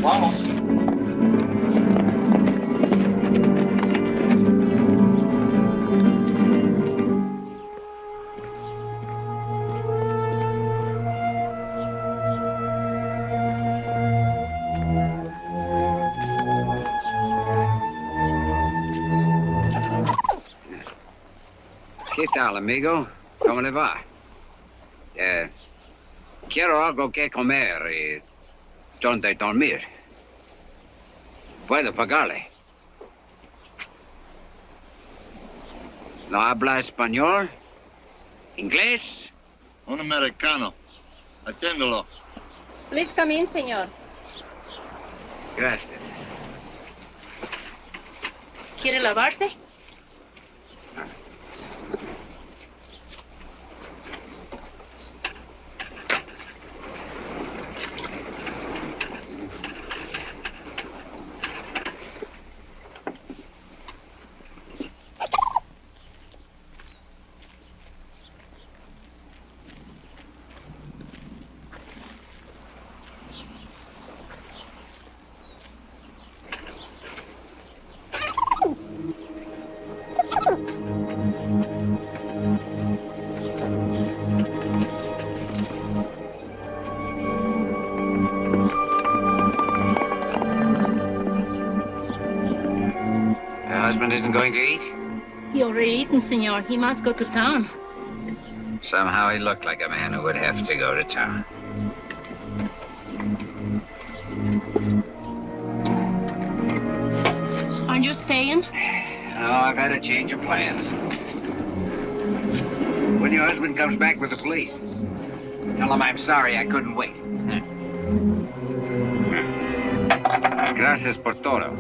Vamos. ¿Qué tal, amigo? ¿Cómo le va? Quiero algo que comer y donde dormir. Puedo pagarle. ¿No habla español? ¿Inglés? Un americano. Aténdelo. Please come in, señor. Gracias. ¿Quiere lavarse? Isn't going to eat? He already eaten, senor. He must go to town. Somehow he looked like a man who would have to go to town. Aren't you staying? No, I've had a change of plans. When your husband comes back with the police, tell him I'm sorry I couldn't wait. Gracias por todo.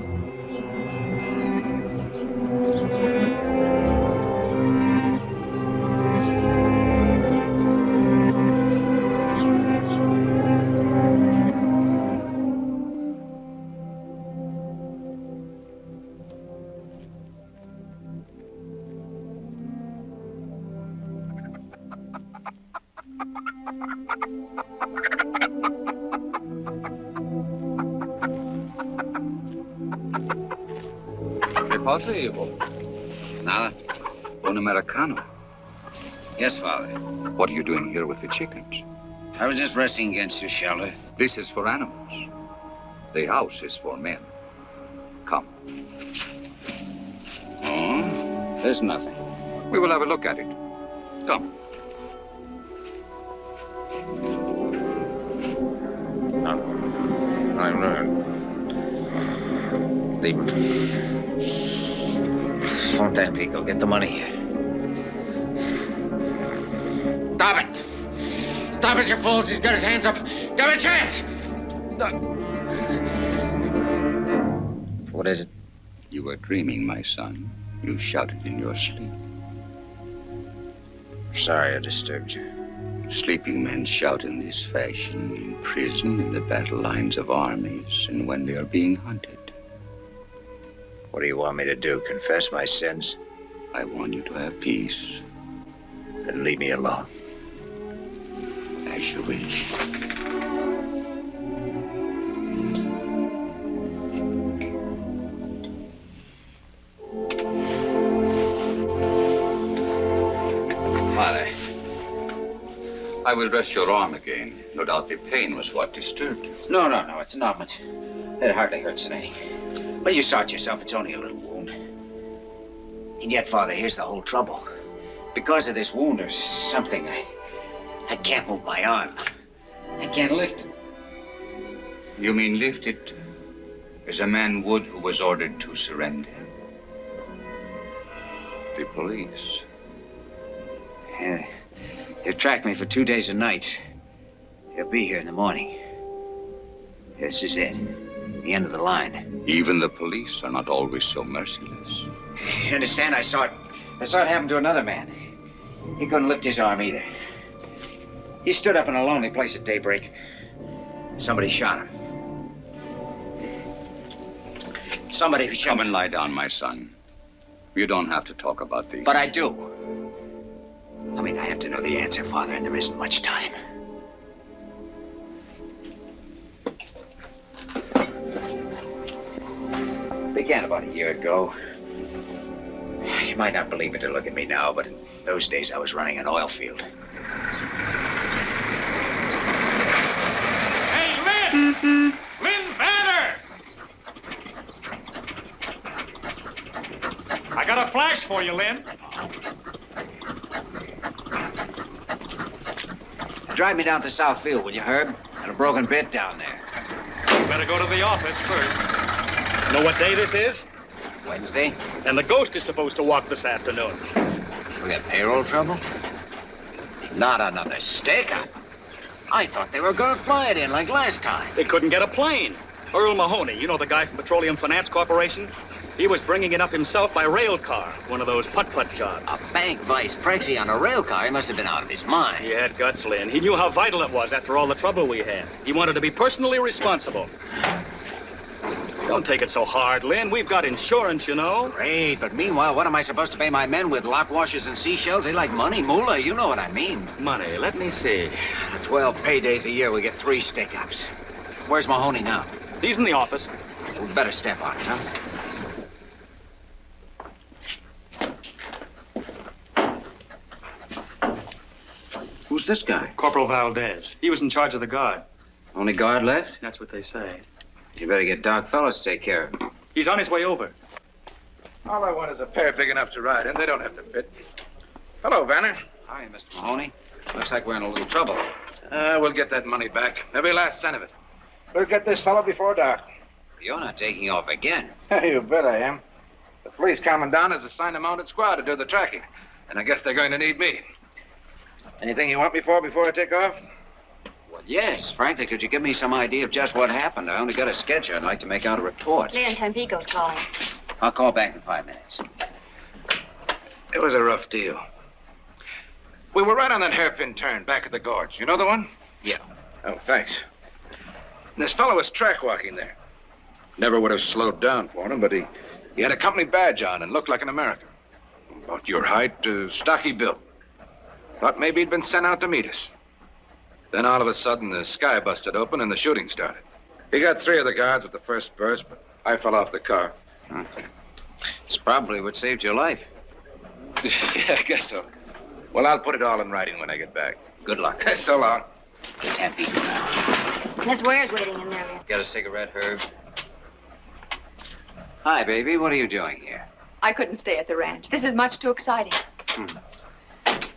pasa, hijo? Nada. Un americano. Yes, Father. What are you doing here with the chickens? I was just resting against your shelter. This is for animals. The house is for men. Come. Oh, there's nothing. We will have a look at it. Come. Leave him. Fontaine, Pico, get the money. Stop it! Stop it, you fools! He's got his hands up. Give him a chance! What is it? You were dreaming, my son. You shouted in your sleep. Sorry I disturbed you. Sleeping men shout in this fashion in prison, in the battle lines of armies, and when they are being hunted. What do you want me to do? Confess my sins? I want you to have peace. Then leave me alone. As you wish. Father. I will dress your arm again. No doubt the pain was what disturbed you. No, it's an ointment. It hardly hurts any. Well, you saw it yourself. It's only a little wound. And yet, Father, here's the whole trouble. Because of this wound or something, I can't move my arm. I can't lift it. You mean lift it as a man would who was ordered to surrender? The police. Yeah, they've tracked me for 2 days and nights. They'll be here in the morning. This is it. The end of the line. Even the police are not always so merciless. You understand? I saw it happen to another man. He couldn't lift his arm either. He stood up in a lonely place at daybreak. Somebody shot him. Somebody who shot him. Come and lie down, my son. You don't have to talk about these. But I do. I mean, I have to know the answer, Father, and there isn't much time. began about a year ago. You might not believe it to look at me now, but in those days I was running an oil field. Hey, Lynn! Lynn Banner! I got a flash for you, Lynn. Drive me down to Southfield, will you, Herb? Got a broken bit down there. You better go to the office first. Know what day this is? Wednesday? And the ghost is supposed to walk this afternoon. We got payroll trouble? Not another stick-up. I thought they were gonna fly it in like last time. They couldn't get a plane. Earl Mahoney, you know the guy from Petroleum Finance Corporation? He was bringing it up himself by rail car, one of those putt-putt jobs. A bank vice prexy on a rail car? He must have been out of his mind. He had guts, Lynn. He knew how vital it was after all the trouble we had. He wanted to be personally responsible. Don't take it so hard, Lynn. We've got insurance, you know. Great, but meanwhile, what am I supposed to pay my men with lock washers and seashells? They like money, moolah, you know what I mean. Money, let me see. 12 paydays a year, we get 3 stick-ups. Where's Mahoney now? He's in the office. We better step on it, huh? Who's this guy? Corporal Valdez. He was in charge of the guard. Only guard left? That's what they say. You better get Doc Fellows to take care of him. He's on his way over. All I want is a pair big enough to ride in. They don't have to fit. Hello, Vanner. Hi, Mr. Mahoney. Looks like we're in a little trouble. We'll get that money back. Every last cent of it. We'll get this fellow before dark. You're not taking off again. You bet I am. The police commandant has assigned a mounted squad to do the tracking. And I guess they're going to need me. Anything you want me for before I take off? Well, yes. Frankly, could you give me some idea of just what happened? I only got a sketch. I'd like to make out a report. Leon Tampico's calling. I'll call back in 5 minutes. It was a rough deal. We were right on that hairpin turn back at the gorge. You know the one? Yeah. Oh, thanks. This fellow was track walking there. Never would have slowed down for him, but he had a company badge on and looked like an American. About your height, stocky built. Thought maybe he'd been sent out to meet us. Then all of a sudden, the sky busted open and the shooting started. He got 3 of the guards with the first burst, but I fell off the car. Okay. It's probably what saved your life. Yeah, I guess so. Well, I'll put it all in writing when I get back. Good luck. So long. Tampico now. Miss Ware's waiting in there, Leon. Got a cigarette, Herb? Hi, baby. What are you doing here? I couldn't stay at the ranch. This is much too exciting.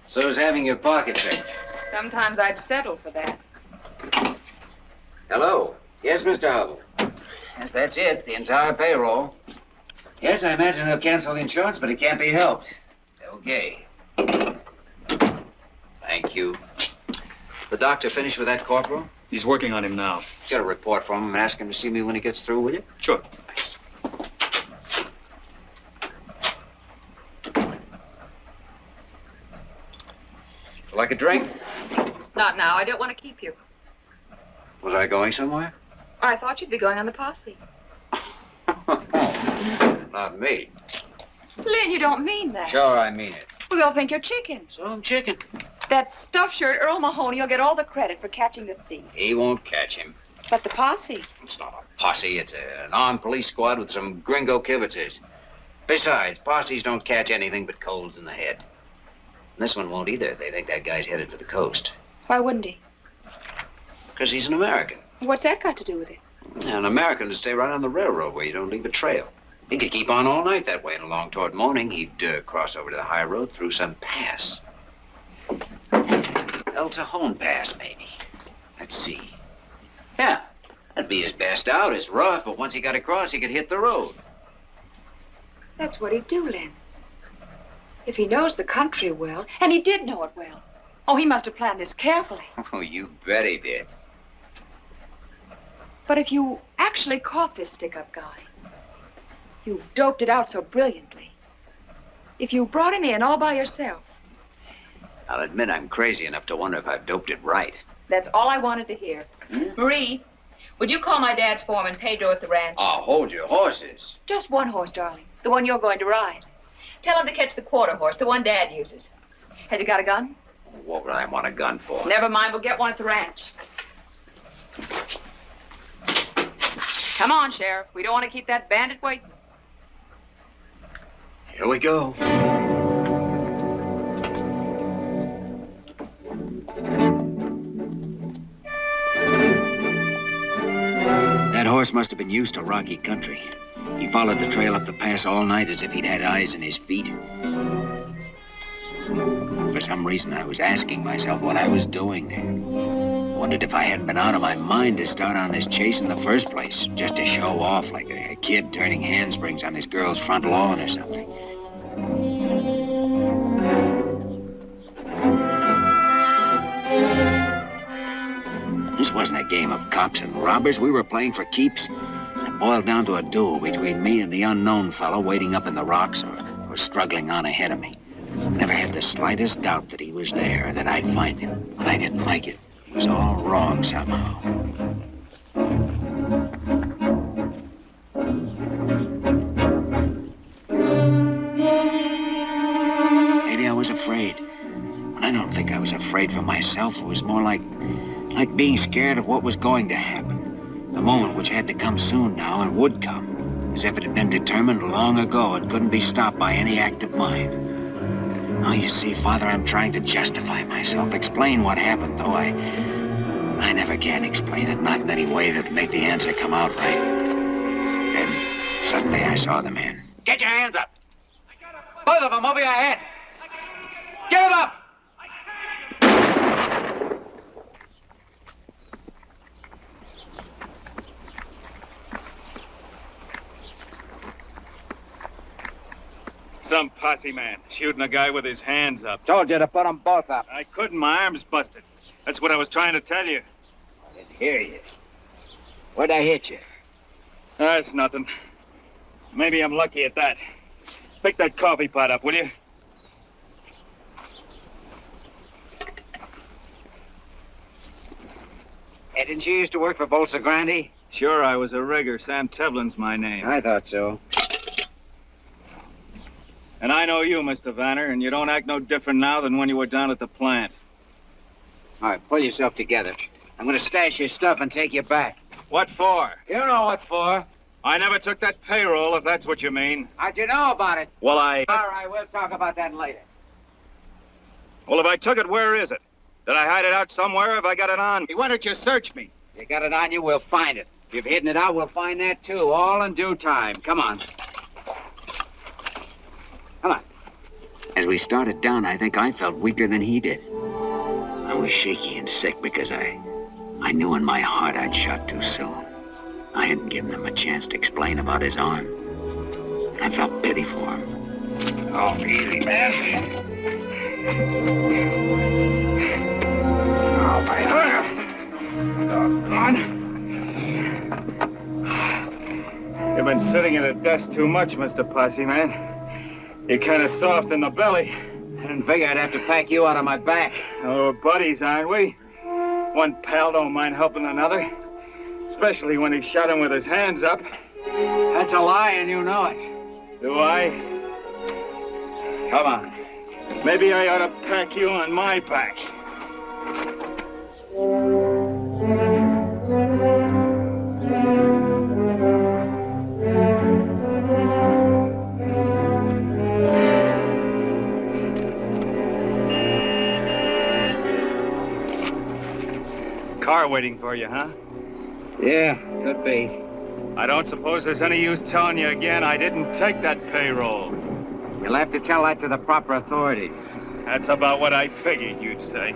So is having your pocket picked. Sometimes I'd settle for that. Hello. Yes, Mr. Hubble. Yes, that's it. The entire payroll. Yes, I imagine they'll cancel the insurance, but it can't be helped. Okay. Thank you. The doctor finished with that corporal? He's working on him now. Get a report from him and ask him to see me when he gets through, will you? Sure. Like a drink? Not now. I don't want to keep you. Was I going somewhere? I thought you'd be going on the posse. Not me. Lynn, you don't mean that. Sure, I mean it. Well, they'll think you're chicken. So I'm chicken. That stuffed shirt, Earl Mahoney, will get all the credit for catching the thief. He won't catch him. But the posse. It's not a posse. It's an armed police squad with some gringo kibitzers. Besides, posses don't catch anything but colds in the head. And this one won't either. They think that guy's headed for the coast. Why wouldn't he? Because he's an American. What's that got to do with it? An American would stay right on the railroad where you don't leave a trail. He could keep on all night that way, and along toward morning, he'd cross over to the high road through some pass. El Cajon Pass, maybe. Let's see. Yeah, that'd be his best out. It's rough, but once he got across, he could hit the road. That's what he'd do, Lynn. If he knows the country well, and he did know it well. Oh, he must have planned this carefully. Oh, you bet he did. But if you actually caught this stick-up guy, you doped it out so brilliantly. If you brought him in all by yourself. I'll admit I'm crazy enough to wonder if I've doped it right. That's all I wanted to hear. Marie, would you call my dad's foreman, Pedro, at the ranch? Oh, hold your horses. Just one horse, darling. The one you're going to ride. Tell him to catch the quarter horse, the one Dad uses. Have you got a gun? What would I want a gun for? Never mind, we'll get one at the ranch. Come on, Sheriff. We don't want to keep that bandit waiting. Here we go. That horse must have been used to rocky country. He followed the trail up the pass all night as if he'd had eyes in his feet. For some reason, I was asking myself what I was doing there. Wondered if I hadn't been out of my mind to start on this chase in the first place, just to show off like a kid turning handsprings on his girl's front lawn or something. This wasn't a game of cops and robbers. We were playing for keeps. It boiled down to a duel between me and the unknown fellow waiting up in the rocks or struggling on ahead of me. Never had the slightest doubt that he was there, that I'd find him, but I didn't like it. It was all wrong somehow. Maybe I was afraid. But I don't think I was afraid for myself. It was more like being scared of what was going to happen. The moment which had to come soon now and would come, as if it had been determined long ago and couldn't be stopped by any act of mine. Now, you see, Father, I'm trying to justify myself, explain what happened, though I never can explain it, not in any way that would make the answer come out right. Then, suddenly I saw the man. Get your hands up! Both of them over your head! Get them up! Some posse man shooting a guy with his hands up. Told you to put them both up. I couldn't. My arm's busted. That's what I was trying to tell you. I didn't hear you. Where'd I hit you? That's nothing. Maybe I'm lucky at that. Pick that coffee pot up, will you? Hey, didn't you used to work for Bolsa Grande? Sure, I was a rigger. Sam Tevlin's my name. I thought so. And I know you, Mr. Vanner, and you don't act no different now than when you were down at the plant. All right, pull yourself together. I'm gonna stash your stuff and take you back. What for? You know what for. I never took that payroll, if that's what you mean. How'd you know about it? Well, All right, we'll talk about that later. Well, if I took it, where is it? Did I hide it out somewhere, or have I got it on me? Why don't you search me? You got it on you, we'll find it. If you've hidden it out, we'll find that too, all in due time. Come on. Come on. As we started down, I think I felt weaker than he did. I was shaky and sick because I knew in my heart I'd shot too soon. I hadn't given him a chance to explain about his arm. I felt pity for him. Oh, easy, man. Oh, my arm. You've been sitting at a desk too much, Mr. Posse Man. You're kind of soft in the belly. I didn't figure I'd have to pack you out of my back. Oh, we're buddies, aren't we? One pal don't mind helping another. Especially when he shot him with his hands up. That's a lie, and you know it. Do I? Come on. Maybe I ought to pack you on my back. Car waiting for you, huh? Yeah, could be. I don't suppose there's any use telling you again I didn't take that payroll. You'll have to tell that to the proper authorities. That's about what I figured you'd say.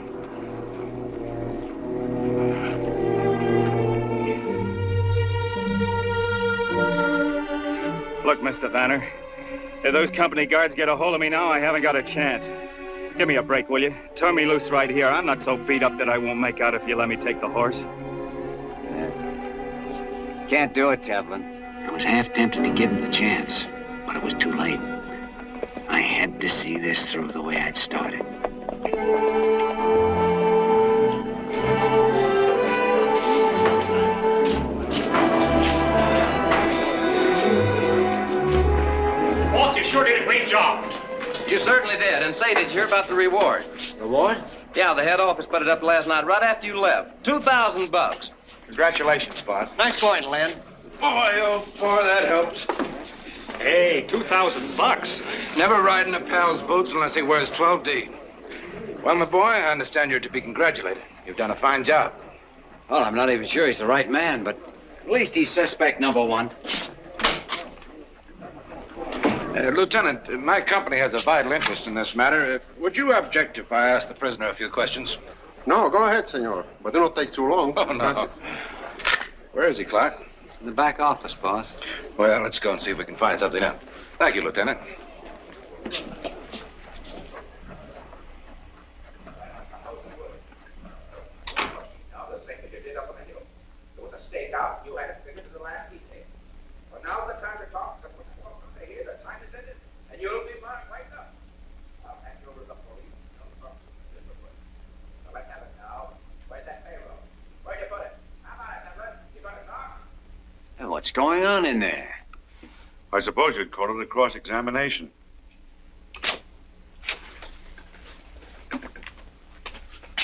Look, Mr. Vanner, if those company guards get a hold of me now, I haven't got a chance. Give me a break, will you? Turn me loose right here. I'm not so beat up that I won't make out if you let me take the horse. Can't do it, Tevlin. I was half tempted to give him the chance, but it was too late. I had to see this through the way I'd started. Walt, you sure did a great job. You certainly did. And say, did you hear about the reward? Reward? Yeah, the head office put it up last night right after you left. $2,000. Congratulations, boss. Nice point, Len. Boy, oh, boy, that helps. Hey, $2,000. Never ride in a pal's boots unless he wears 12D. Well, my boy, I understand you're to be congratulated. You've done a fine job. Well, I'm not even sure he's the right man, but at least he's suspect number one. Lieutenant, my company has a vital interest in this matter. Would you object if I asked the prisoner a few questions? No, go ahead, senor. But do not take too long. Oh, no. Where is he, Clark? In the back office, boss. Well, let's go and see if we can find something out. Thank you, Lieutenant. What's going on in there? I suppose you'd call it a cross-examination.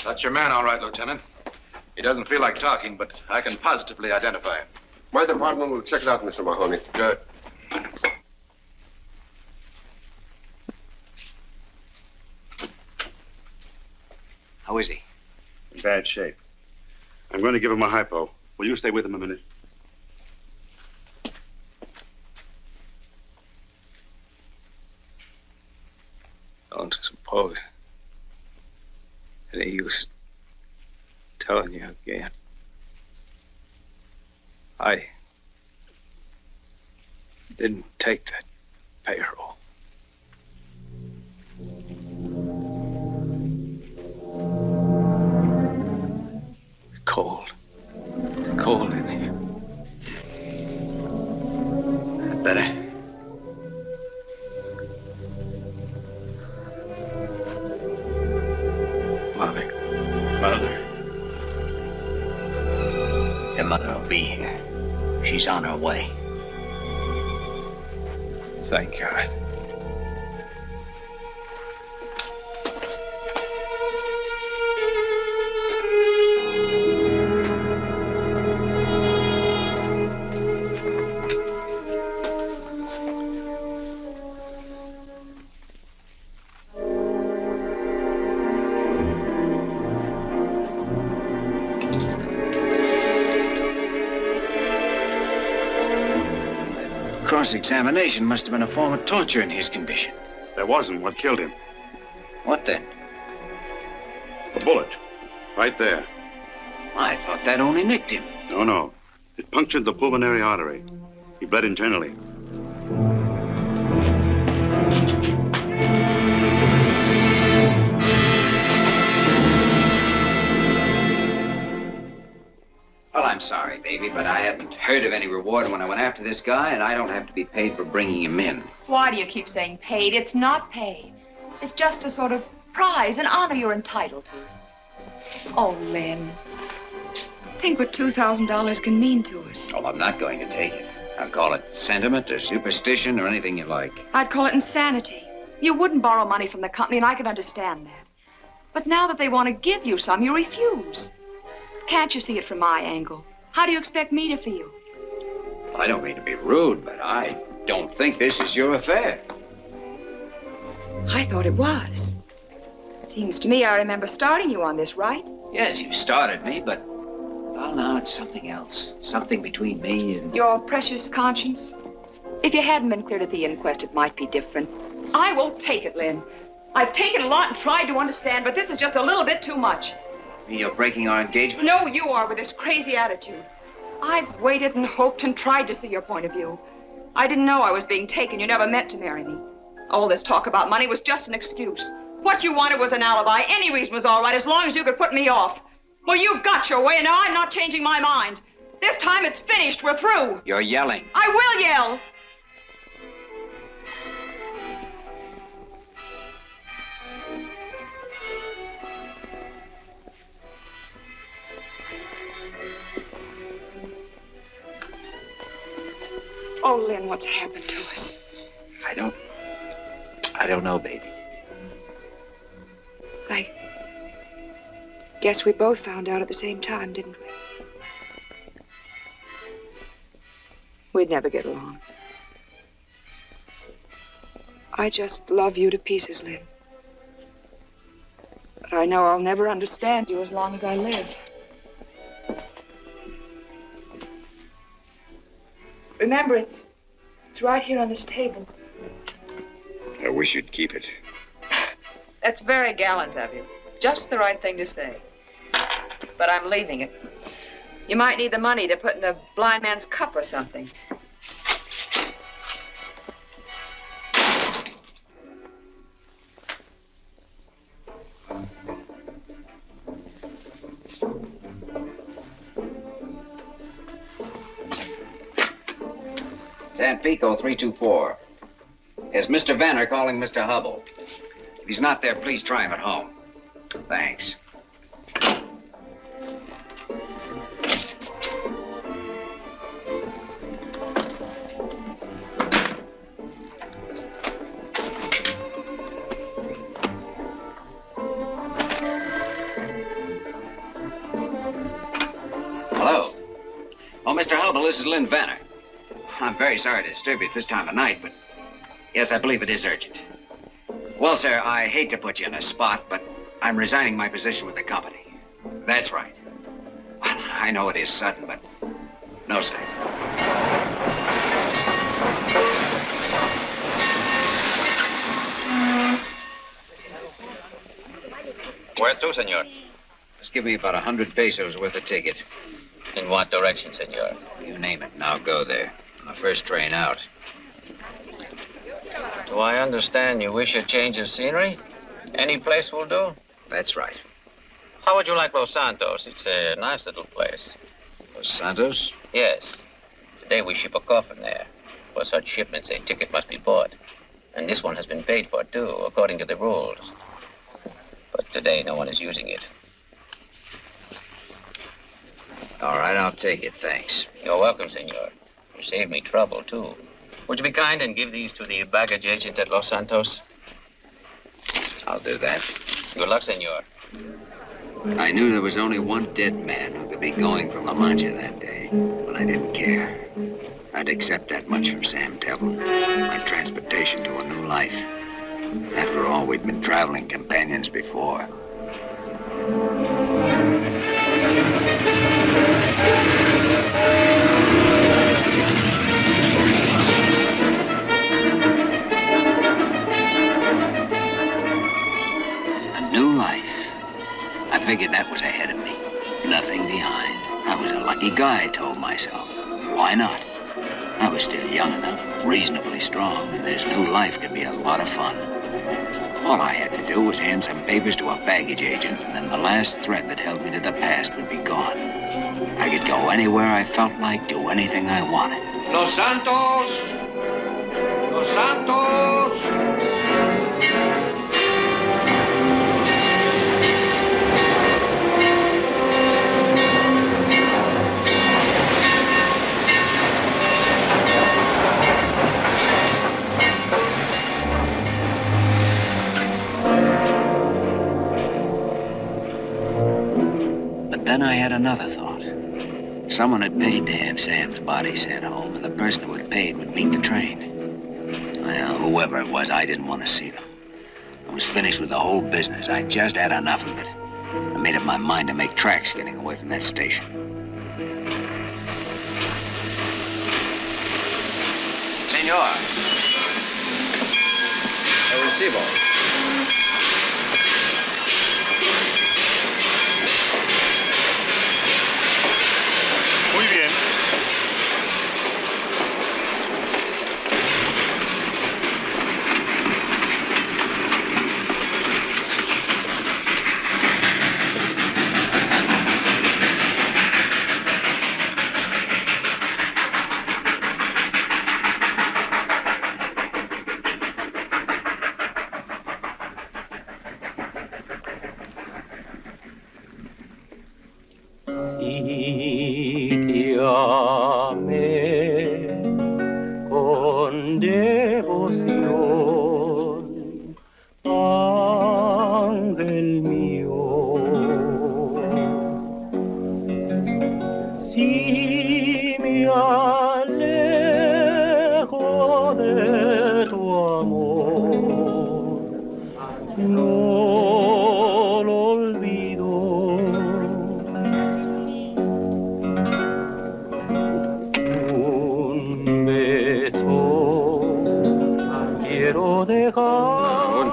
That's your man, all right, Lieutenant. He doesn't feel like talking, but I can positively identify him. My department will check it out, Mr. Mahoney. Good. How is he? In bad shape. I'm going to give him a hypo. Will you stay with him a minute? Don't suppose any use telling you again. I didn't take that payroll. It's cold. It's cold in here. Better. Mother. Your mother will be here. She's on her way. Thank God. Cross-examination must have been a form of torture in his condition. There wasn't. What killed him? What then? A bullet. Right there. I thought that only nicked him. No. It punctured the pulmonary artery. He bled internally. Well, I'm sorry, baby, but I hadn't heard of any reward when I went after this guy, and I don't have to be paid for bringing him in. Why do you keep saying paid? It's not paid. It's just a sort of prize, an honor you're entitled to. Oh, Len. Think what $2,000 can mean to us. Oh, I'm not going to take it. I'll call it sentiment or superstition or anything you like. I'd call it insanity. You wouldn't borrow money from the company, and I can understand that. But now that they want to give you some, you refuse. Can't you see it from my angle? How do you expect me to feel? I don't mean to be rude, but I don't think this is your affair. I thought it was. Seems to me I remember starting you on this, right? Yes, you started me, but... well, now it's something else. Something between me and... Your precious conscience? If you hadn't been cleared at the inquest, it might be different. I won't take it, Lynn. I've taken a lot and tried to understand, but this is just a little bit too much. You're breaking our engagement? No, you are, with this crazy attitude. I've waited and hoped and tried to see your point of view. I didn't know I was being taken. You never meant to marry me. All this talk about money was just an excuse. What you wanted was an alibi. Any reason was all right, as long as you could put me off. Well, you've got your way, and now I'm not changing my mind. This time it's finished. We're through. You're yelling. I will yell. Oh, Lynn, what's happened to us? I don't know, baby. I guess we both found out at the same time, didn't we? We'd never get along. I just love you to pieces, Lynn. But I know I'll never understand you as long as I live. Remember, it's right here on this table. I wish you'd keep it. That's very gallant of you. Just the right thing to say. But I'm leaving it. You might need the money to put in a blind man's cup or something. San Pico 324. Is Mr. Vanner calling Mr. Hubble? If he's not there, please try him at home. Thanks. Hello. Oh, Mr. Hubble, this is Lynn Vanner. I'm very sorry to disturb you at this time of night, but yes, I believe it is urgent. Well, sir, I hate to put you in a spot, but I'm resigning my position with the company. That's right. Well, I know it is sudden, but no, sir. Where to, senor? Just give me about 100 pesos worth of ticket. In what direction, senor? You name it, and I'll go there. On the first train out. Do I understand you wish a change of scenery? Any place will do? That's right. How would you like Los Santos? It's a nice little place. Los Santos? Yes. Today we ship a coffin there. For such shipments, a ticket must be bought. And this one has been paid for, too, according to the rules. But today, no one is using it. All right, I'll take it, thanks. You're welcome, senor. You saved me trouble, too. Would you be kind and give these to the baggage agent at Los Santos? I'll do that. Good luck, senor. I knew there was only one dead man who could be going from La Mancha that day, but I didn't care. I'd accept that much from Sam Tevlin, my transportation to a new life. After all, we'd been traveling companions before. A new life. I figured that was ahead of me. Nothing behind. I was a lucky guy, I told myself. Why not? I was still young enough, reasonably strong, and this new life could be a lot of fun. All I had to do was hand some papers to a baggage agent, and then the last thread that held me to the past would be gone. I could go anywhere I felt like, do anything I wanted. Los Santos! Los Santos! Then I had another thought. Someone had paid to have Sam's body sent home, and the person who had paid would meet the train. Well, whoever it was, I didn't want to see them. I was finished with the whole business. I just had enough of it. I made up my mind to make tracks getting away from that station. Senor. El recibo. Muy bien.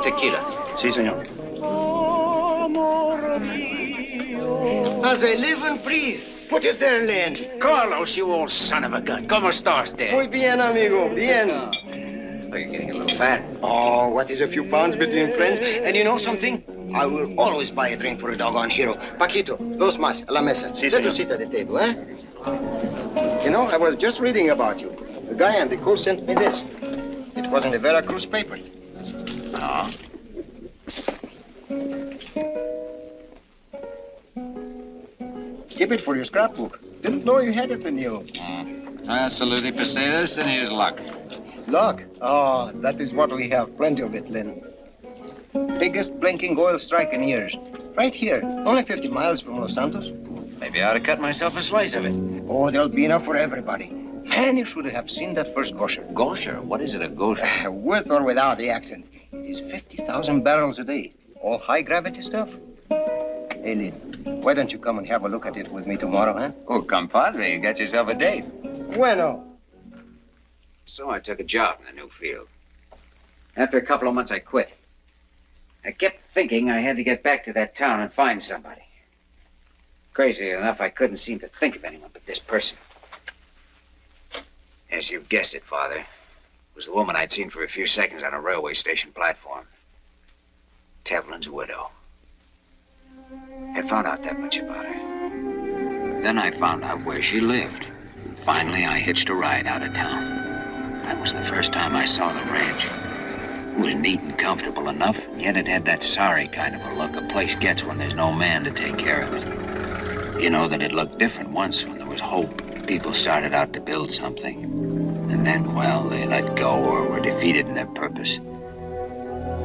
tequila. Si, senor. As I live and breathe. What is there, Len? Carlos, you old son of a gun. ¿Cómo estás, there? Muy bien, amigo. Bien. Oh, you're getting a little fat. Oh, what is a few pounds between friends? And you know something? I will always buy a drink for a doggone hero. Paquito, dos más, a la mesa. Si, Let senor. us sit at the table, eh? You know, I was just reading about you. The guy on the coast sent me this. It was in the Veracruz paper. Oh. Keep it for your scrapbook. Didn't know you had it in you. Absolutely, Pesedas, and here's luck. Luck? Oh, that is what we have. Plenty of it, Lynn. Biggest blinking oil strike in years. Right here. Only 50 miles from Los Santos. Maybe I ought to cut myself a slice of it. Oh, there'll be enough for everybody. And you should have seen that first gosher. Gosher? What is it, a gosher? With or without the accent. It is 50,000 barrels a day. All high-gravity stuff. Hey, Lynn, why don't you come and have a look at it with me tomorrow, huh? Oh, compadre, you got yourself a date. Bueno. So I took a job in the new field. After a couple of months, I quit. I kept thinking I had to get back to that town and find somebody. Crazy enough, I couldn't seem to think of anyone but this person. As you guessed it, Father, it was the woman I'd seen for a few seconds on a railway station platform. Tevlin's widow. I found out that much about her. Then I found out where she lived. Finally, I hitched a ride out of town. That was the first time I saw the ranch. It was neat and comfortable enough, yet it had that sorry kind of a look a place gets when there's no man to take care of it. You know that it looked different once when there was hope. People started out to build something. And then, well, they let go or were defeated in their purpose.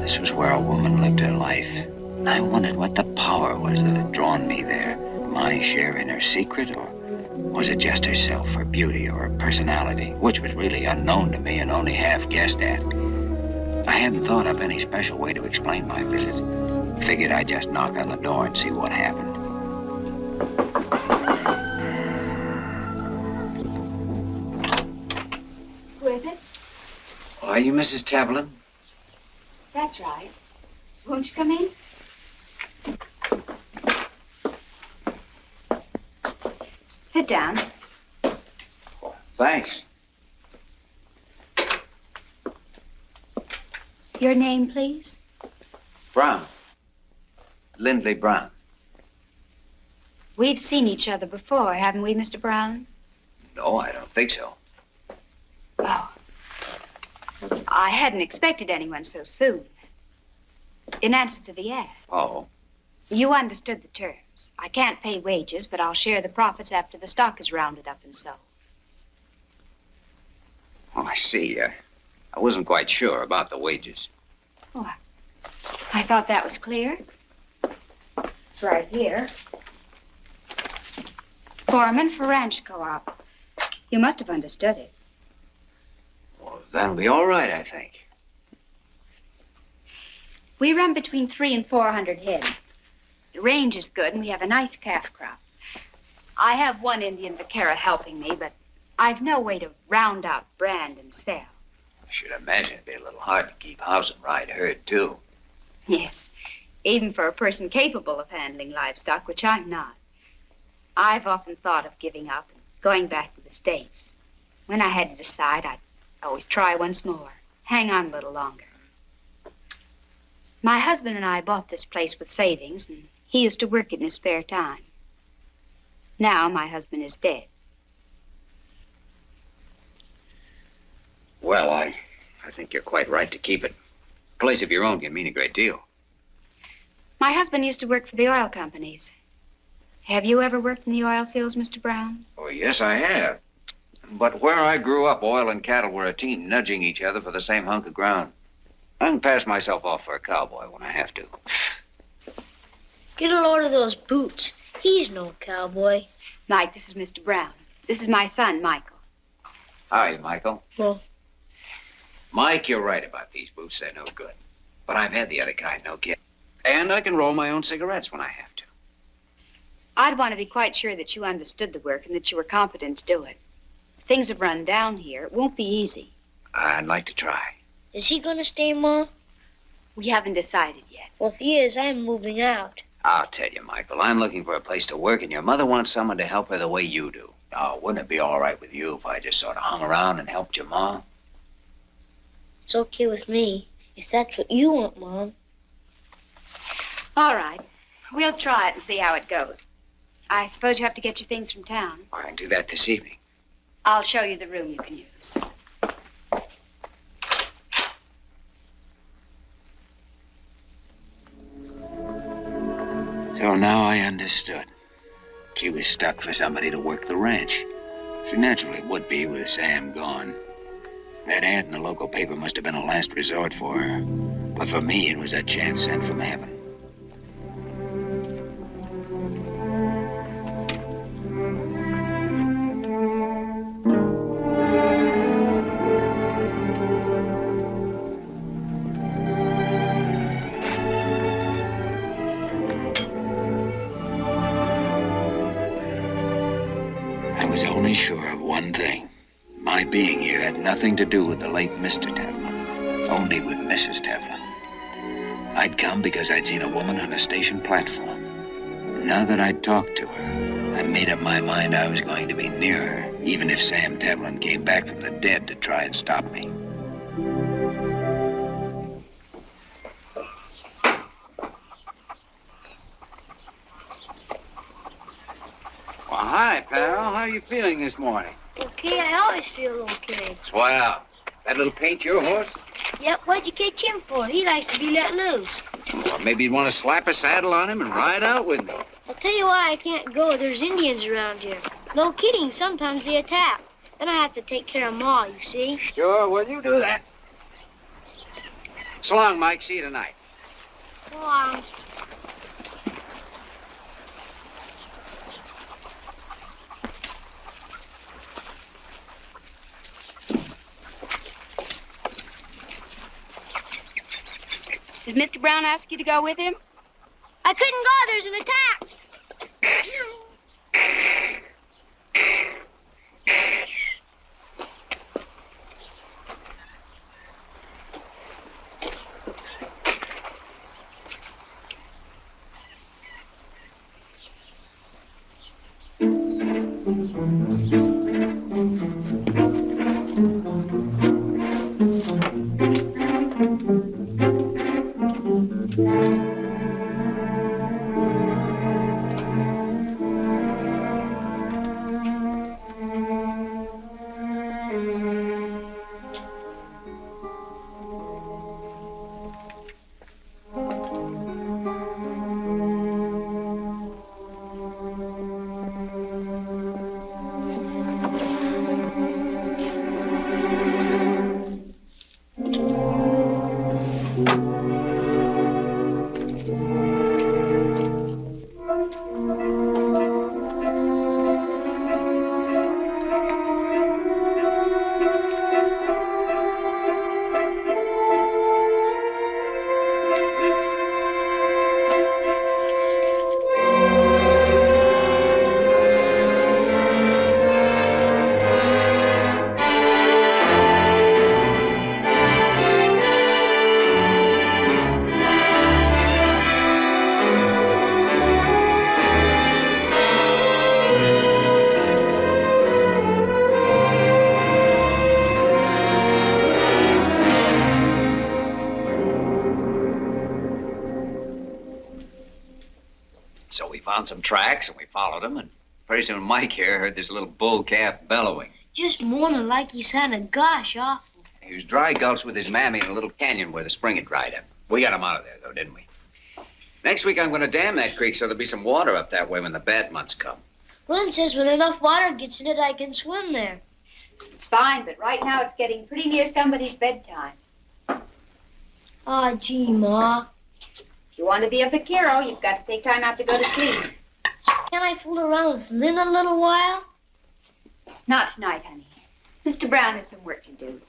This was where a woman lived her life. And I wondered what the power was that had drawn me there. My share in her secret, or was it just herself, her beauty, or her personality, which was really unknown to me and only half guessed at. I hadn't thought up any special way to explain my visit. Figured I'd just knock on the door and see what happened. Who is it? Are you Mrs. Tevlin? That's right. Won't you come in? Sit down. Thanks. Your name, please? Brown. Lindley Brown. We've seen each other before, haven't we, Mr. Brown? No, I don't think so. Oh. I hadn't expected anyone so soon. In answer to the ad. Oh. You understood the terms. I can't pay wages, but I'll share the profits after the stock is rounded up and sold. Oh, I see. I wasn't quite sure about the wages. Oh, I thought that was clear. It's right here. Foreman for ranch co-op. You must have understood it. Well, that'll be all right, I think. We run between 300 and 400 head. The range is good, and we have a nice calf crop. I have one Indian vaquero helping me, but I've no way to round out, brand, and sell. I should imagine it'd be a little hard to keep house and ride herd, too. Yes, even for a person capable of handling livestock, which I'm not. I've often thought of giving up and going back to the States. When I had to decide, I'd always try once more, hang on a little longer. My husband and I bought this place with savings, and he used to work it in his spare time. Now my husband is dead. Well, I think you're quite right to keep it. A place of your own can mean a great deal. My husband used to work for the oil companies. Have you ever worked in the oil fields, Mr. Brown? Oh, yes, I have. But where I grew up, oil and cattle were a team, nudging each other for the same hunk of ground. I can pass myself off for a cowboy when I have to. Get a load of those boots. He's no cowboy. Mike, this is Mr. Brown. This is my son, Michael. Hi, Michael. Well, Mike, you're right about these boots. They're no good. But I've had the other kind, no kid. And I can roll my own cigarettes when I have to. I'd want to be quite sure that you understood the work and that you were competent to do it. Things have run down here. It won't be easy. I'd like to try. Is he gonna stay, Ma? We haven't decided yet. Well, if he is, I'm moving out. I'll tell you, Michael, I'm looking for a place to work, and your mother wants someone to help her the way you do. Oh, wouldn't it be all right with you if I just sort of hung around and helped your mom? It's okay with me, if that's what you want, Mom. All right. We'll try it and see how it goes. I suppose you have to get your things from town. I can do that this evening. I'll show you the room you can use. So now I understood. She was stuck for somebody to work the ranch. She naturally would be with Sam gone. That ad in the local paper must have been a last resort for her. But for me, it was a chance sent from heaven. Sure of one thing. My being here had nothing to do with the late Mr. Tevlin, only with Mrs. Tevlin. I'd come because I'd seen a woman on a station platform. Now that I'd talked to her, I made up my mind I was going to be near her, even if Sam Tevlin came back from the dead to try and stop me. Well, hi, pal. How are you feeling this morning? Okay, I always feel okay. Swell. That little paint your horse? Yep, what'd you catch him for? He likes to be let loose. Or maybe you'd want to slap a saddle on him and ride out with me. I'll tell you why I can't go. There's Indians around here. No kidding, sometimes they attack. Then I have to take care of Ma, you see. Sure, well, you do that. So long, Mike. See you tonight. So long. Did Mr. Brown ask you to go with him? I couldn't go. There's an attack. Found some tracks, and we followed them, and pretty soon Mike here heard this little bull calf bellowing. Just moaning like he sounded gosh awful. He was dry gulched with his mammy in a little canyon where the spring had dried up. We got him out of there, though, didn't we? Next week, I'm going to dam that creek so there'll be some water up that way when the bad months come. Lynn says when enough water gets in it, I can swim there. It's fine, but right now it's getting pretty near somebody's bedtime. Aw, gee, Ma. If you want to be a vaquero, you've got to take time out to go to sleep. Can I fool around with Lynn a little while? Not tonight, honey. Mr. Brown has some work to do.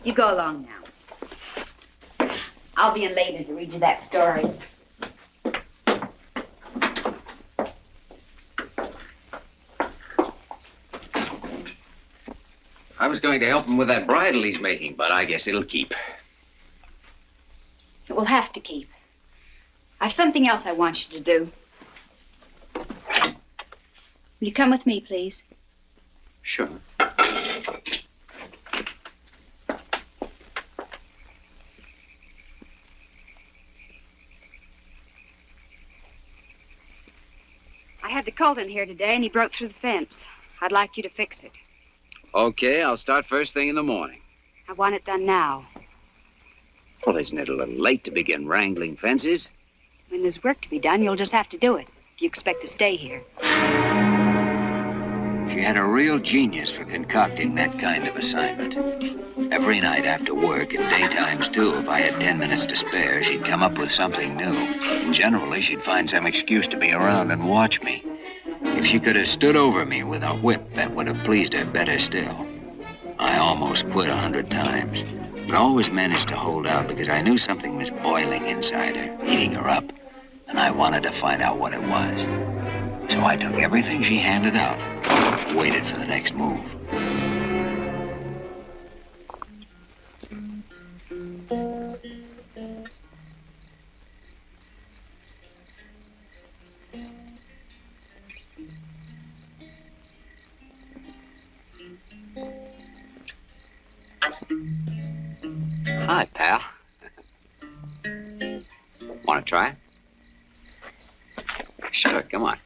You go along now. I'll be in later to read you that story. I was going to help him with that bridle he's making, but I guess it'll keep. It will have to keep. I've something else I want you to do. Will you come with me, please? Sure. I had the colt in here today, and he broke through the fence. I'd like you to fix it. Okay, I'll start first thing in the morning. I want it done now. Well, isn't it a little late to begin wrangling fences? When there's work to be done, you'll just have to do it if you expect to stay here. She had a real genius for concocting that kind of assignment. Every night after work, and daytimes too, if I had 10 minutes to spare, she'd come up with something new. And generally, she'd find some excuse to be around and watch me. If she could have stood over me with a whip, that would have pleased her better still. I almost quit 100 times, but always managed to hold out because I knew something was boiling inside her, eating her up, and I wanted to find out what it was. So I took everything she handed out, waited for the next move. Hi, pal. Want to try? Sure, come on.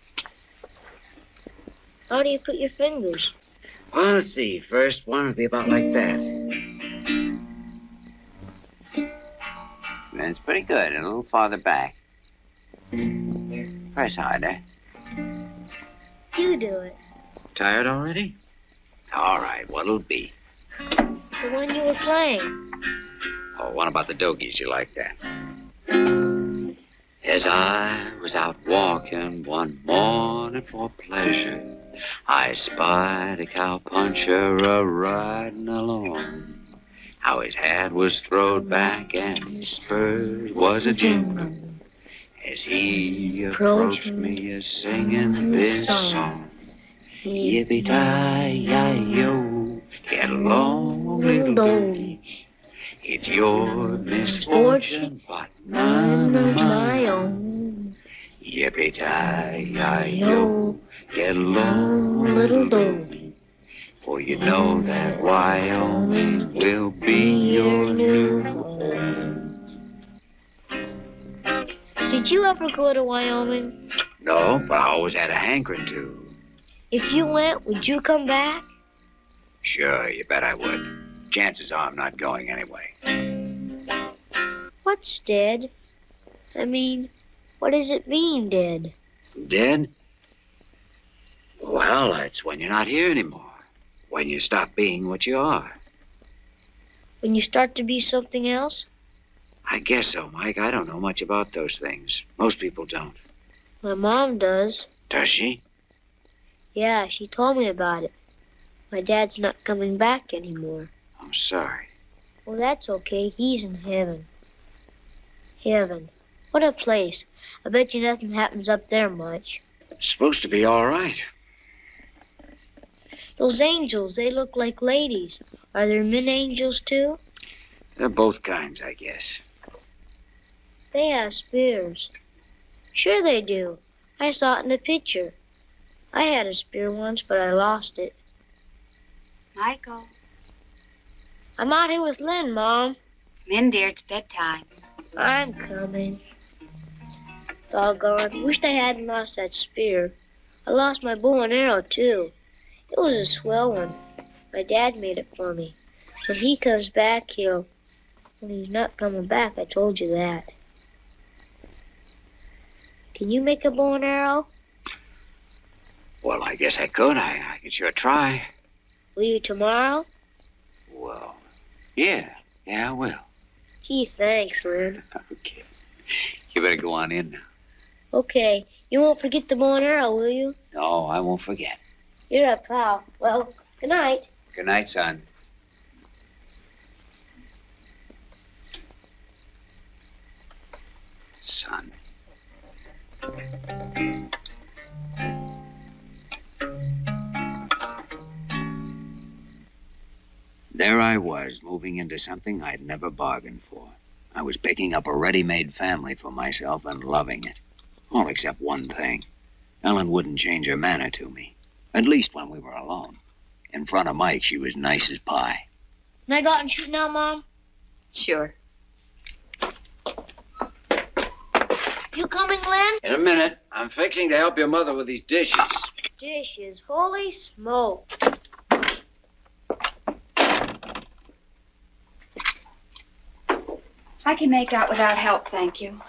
How do you put your fingers? Well, let's see. First one would be about like that. That's pretty good. And a little farther back. Press harder. You do it. Tired already? All right, what'll it be? The one you were playing. Oh, what about the dogies? You like that? As I was out walking one morning for pleasure, I spied a cowpuncher a-riding along. How his hat was throwed back and his spurs was a-jingling as he approached me a-singing this song. Yippee-ki-yi-yo, get along, little doggy. It's your misfortune, but none of my own. Yippee-ki-yi-yo, get along, little doggy. For you know that Wyoming will be your new home. Did you ever go to Wyoming? No, but I always had a hankering to. If you went, would you come back? Sure, you bet I would. Chances are I'm not going anyway. What's dead? I mean, what does it mean, dead? Dead? Well, it's when you're not here anymore. When you stop being what you are. When you start to be something else? I guess so, Mike. I don't know much about those things. Most people don't. My mom does. Does she? Yeah, she told me about it. My dad's not coming back anymore. I'm sorry. Well, that's okay. He's in heaven. Heaven. What a place. I bet you nothing happens up there much. It's supposed to be all right. Those angels, they look like ladies. Are there men angels, too? They're both kinds, I guess. They have spears. Sure they do. I saw it in the picture. I had a spear once, but I lost it. Michael. I'm out here with Lynn, Mom. Come in, dear. It's bedtime. I'm coming. Doggone. Wished I hadn't lost that spear. I lost my bow and arrow, too. It was a swell one. My dad made it for me. When he comes back, he'll... When he's not coming back, I told you that. Can you make a bow and arrow? Well, I guess I could. I could sure try. Will you tomorrow? Well, yeah, I will. Gee, thanks, Lynn. Okay. You better go on in now. Okay. You won't forget the bow and arrow, will you? No, I won't forget. You're a pal. Well, good night. Good night, son. Son. There I was, moving into something I'd never bargained for. I was picking up a ready-made family for myself and loving it. All except one thing. Ellen wouldn't change her manner to me. At least when we were alone. In front of Mike, she was nice as pie. Can I go out and shoot now, Mom? Sure. You coming, Len? In a minute. I'm fixing to help your mother with these dishes. Dishes. Holy smoke. I can make out without help, thank you.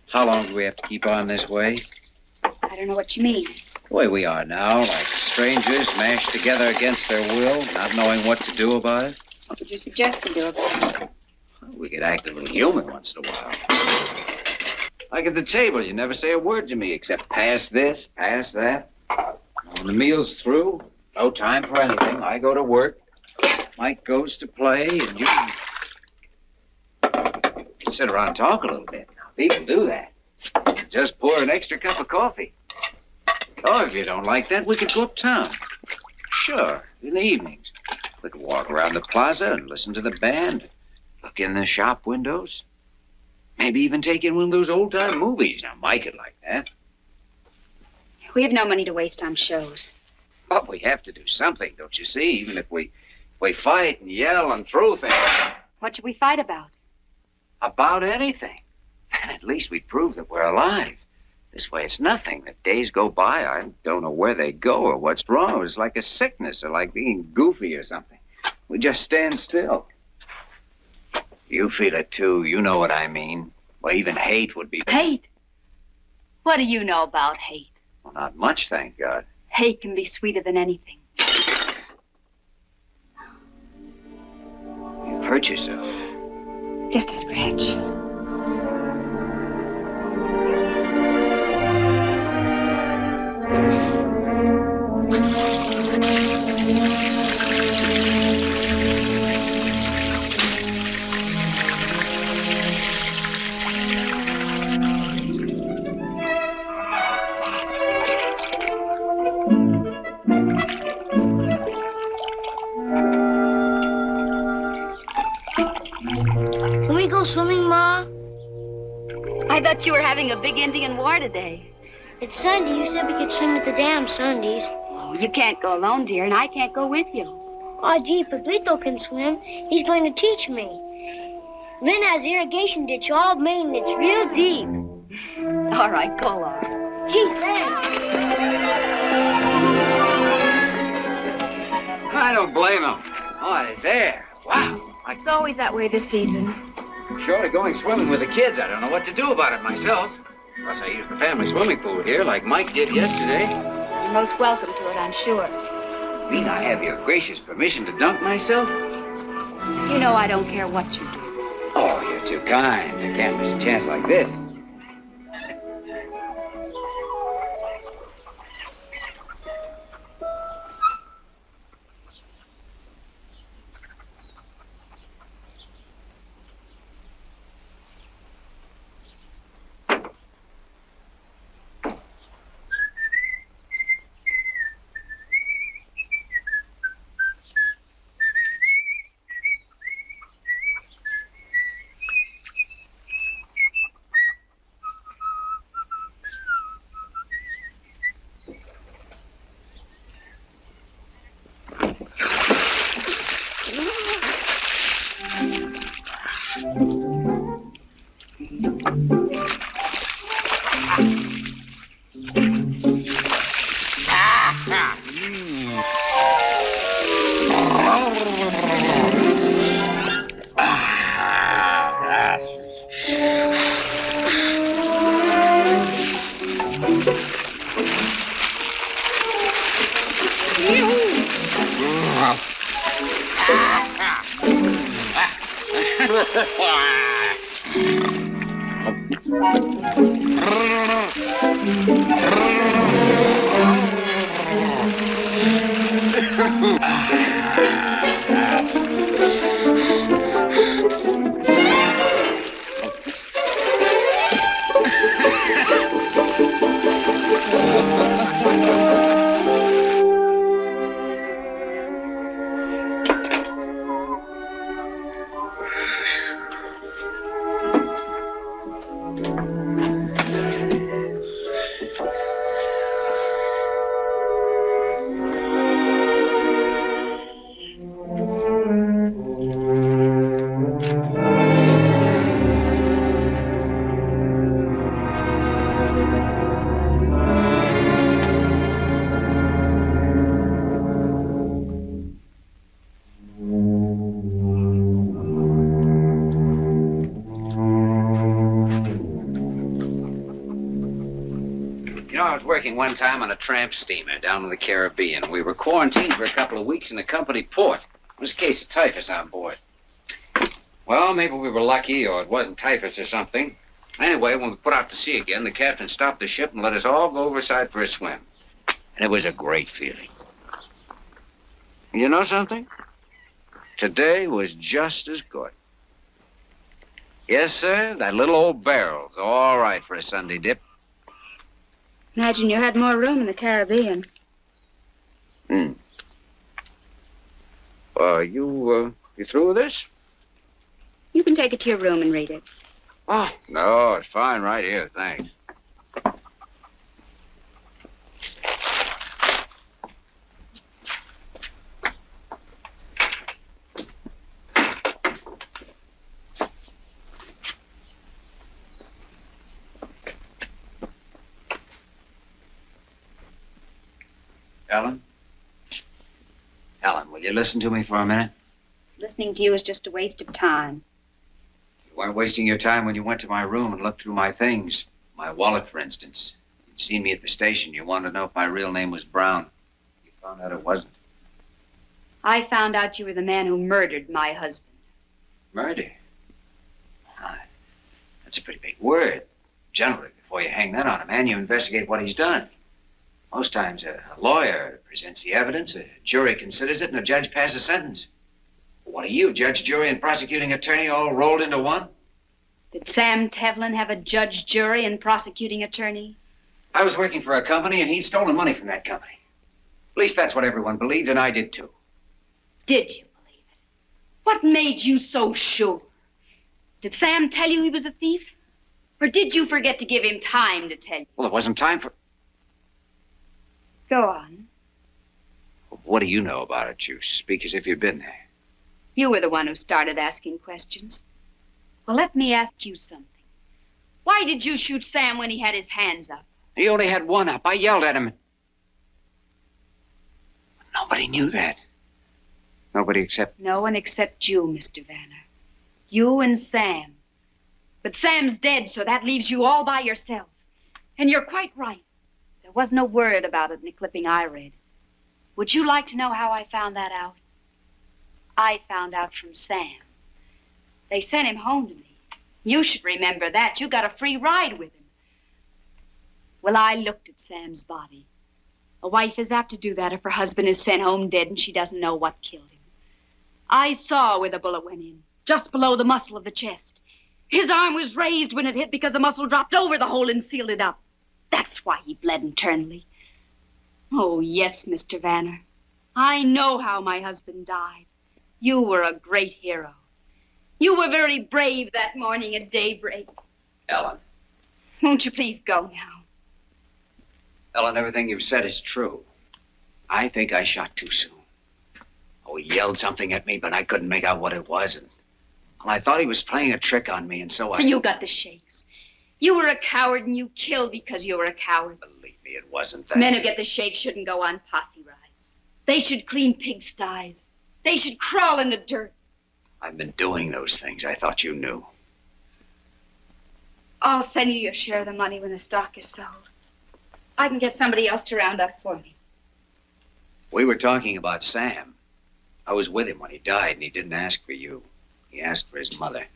How long do we have to keep on this way? I don't know what you mean. The way we are now, like strangers mashed together against their will, not knowing what to do about it. What would you suggest we do about it? We could act a little human once in a while. Like at the table, you never say a word to me except pass this, pass that. When the meal's through, no time for anything. I go to work. Mike goes to play, and you can sit around and talk a little bit. Now, people do that. Just pour an extra cup of coffee. Oh, if you don't like that, we could go uptown. Sure, in the evenings. We could walk around the plaza and listen to the band. Look in the shop windows. Maybe even take in one of those old-time movies. Now, Mike would like that. We have no money to waste on shows. But we have to do something, don't you see? Even if we fight and yell and throw things. What should we fight about? About anything. And at least we prove that we're alive. This way it's nothing. The days go by, I don't know where they go or what's wrong. It's like a sickness or like being goofy or something. We just stand still. You feel it too. You know what I mean. Well, even hate would be... Hate? What do you know about hate? Well, not much, thank God. Hate can be sweeter than anything. You've hurt yourself. It's just a scratch. Can we go swimming, Ma? I thought you were having a big Indian war today. It's Sunday. You said we could swim at the dam Sundays. Oh, you can't go alone, dear, and I can't go with you. Oh, gee, Pablito can swim. He's going to teach me. Lynn has the irrigation ditch all made, and it's real deep. All right, go on. Gee, thanks. I don't blame him. Oh, it's there. Wow. It's always that way this season. Short of going swimming with the kids, I don't know what to do about it myself. Plus, I use the family swimming pool here like Mike did yesterday. You're most welcome to it, I'm sure. Mean I have your gracious permission to dunk myself? You know I don't care what you do. Oh, you're too kind. I can't miss a chance like this. I was working one time on a tramp steamer down in the Caribbean. We were quarantined for a couple of weeks in a company port. There was a case of typhus on board. Well, maybe we were lucky, or it wasn't typhus or something. Anyway, when we put out to sea again, the captain stopped the ship and let us all go overside for a swim. And it was a great feeling. You know something? Today was just as good. Yes, sir, that little old barrel's all right for a Sunday dip. Imagine you had more room in the Caribbean. You through with this? You can take it to your room and read it. Oh, no, it's fine right here, thanks. Ellen? Ellen, will you listen to me for a minute? Listening to you is just a waste of time. You weren't wasting your time when you went to my room and looked through my things. My wallet, for instance. You'd seen me at the station. You wanted to know if my real name was Brown. You found out it wasn't. I found out you were the man who murdered my husband. Murder? That's a pretty big word. Generally, before you hang that on a man, you investigate what he's done. Most times, a lawyer presents the evidence, a jury considers it, and a judge passes sentence. What are you, judge, jury, and prosecuting attorney all rolled into one? Did Sam Tevlin have a judge, jury, and prosecuting attorney? I was working for a company, and he'd stolen money from that company. At least that's what everyone believed, and I did too. Did you believe it? What made you so sure? Did Sam tell you he was a thief? Or did you forget to give him time to tell you? Well, there wasn't time for... Go on. What do you know about it? You speak as if you'd been there. You were the one who started asking questions. Well, let me ask you something. Why did you shoot Sam when he had his hands up? He only had one up. I yelled at him. Nobody knew that. Nobody except... No one except you, Mr. Vanner. You and Sam. But Sam's dead, so that leaves you all by yourself. And you're quite right. There was no word about it in the clipping I read. Would you like to know how I found that out? I found out from Sam. They sent him home to me. You should remember that. You got a free ride with him. Well, I looked at Sam's body. A wife is apt to do that if her husband is sent home dead and she doesn't know what killed him. I saw where the bullet went in, just below the muscle of the chest. His arm was raised when it hit because the muscle dropped over the hole and sealed it up. That's why he bled internally. Oh, yes, Mr. Vanner. I know how my husband died. You were a great hero. You were very brave that morning at daybreak. Ellen. Won't you please go now? Ellen, everything you've said is true. I think I shot too soon. Oh, he yelled something at me, but I couldn't make out what it was. And well, I thought he was playing a trick on me, and so I... You got the shakes. You were a coward, and you killed because you were a coward. Believe me, it wasn't that. Men who get the shakes shouldn't go on posse rides. They should clean pigsties. They should crawl in the dirt. I've been doing those things. I thought you knew. I'll send you your share of the money when the stock is sold. I can get somebody else to round up for me. We were talking about Sam. I was with him when he died, and he didn't ask for you. He asked for his mother.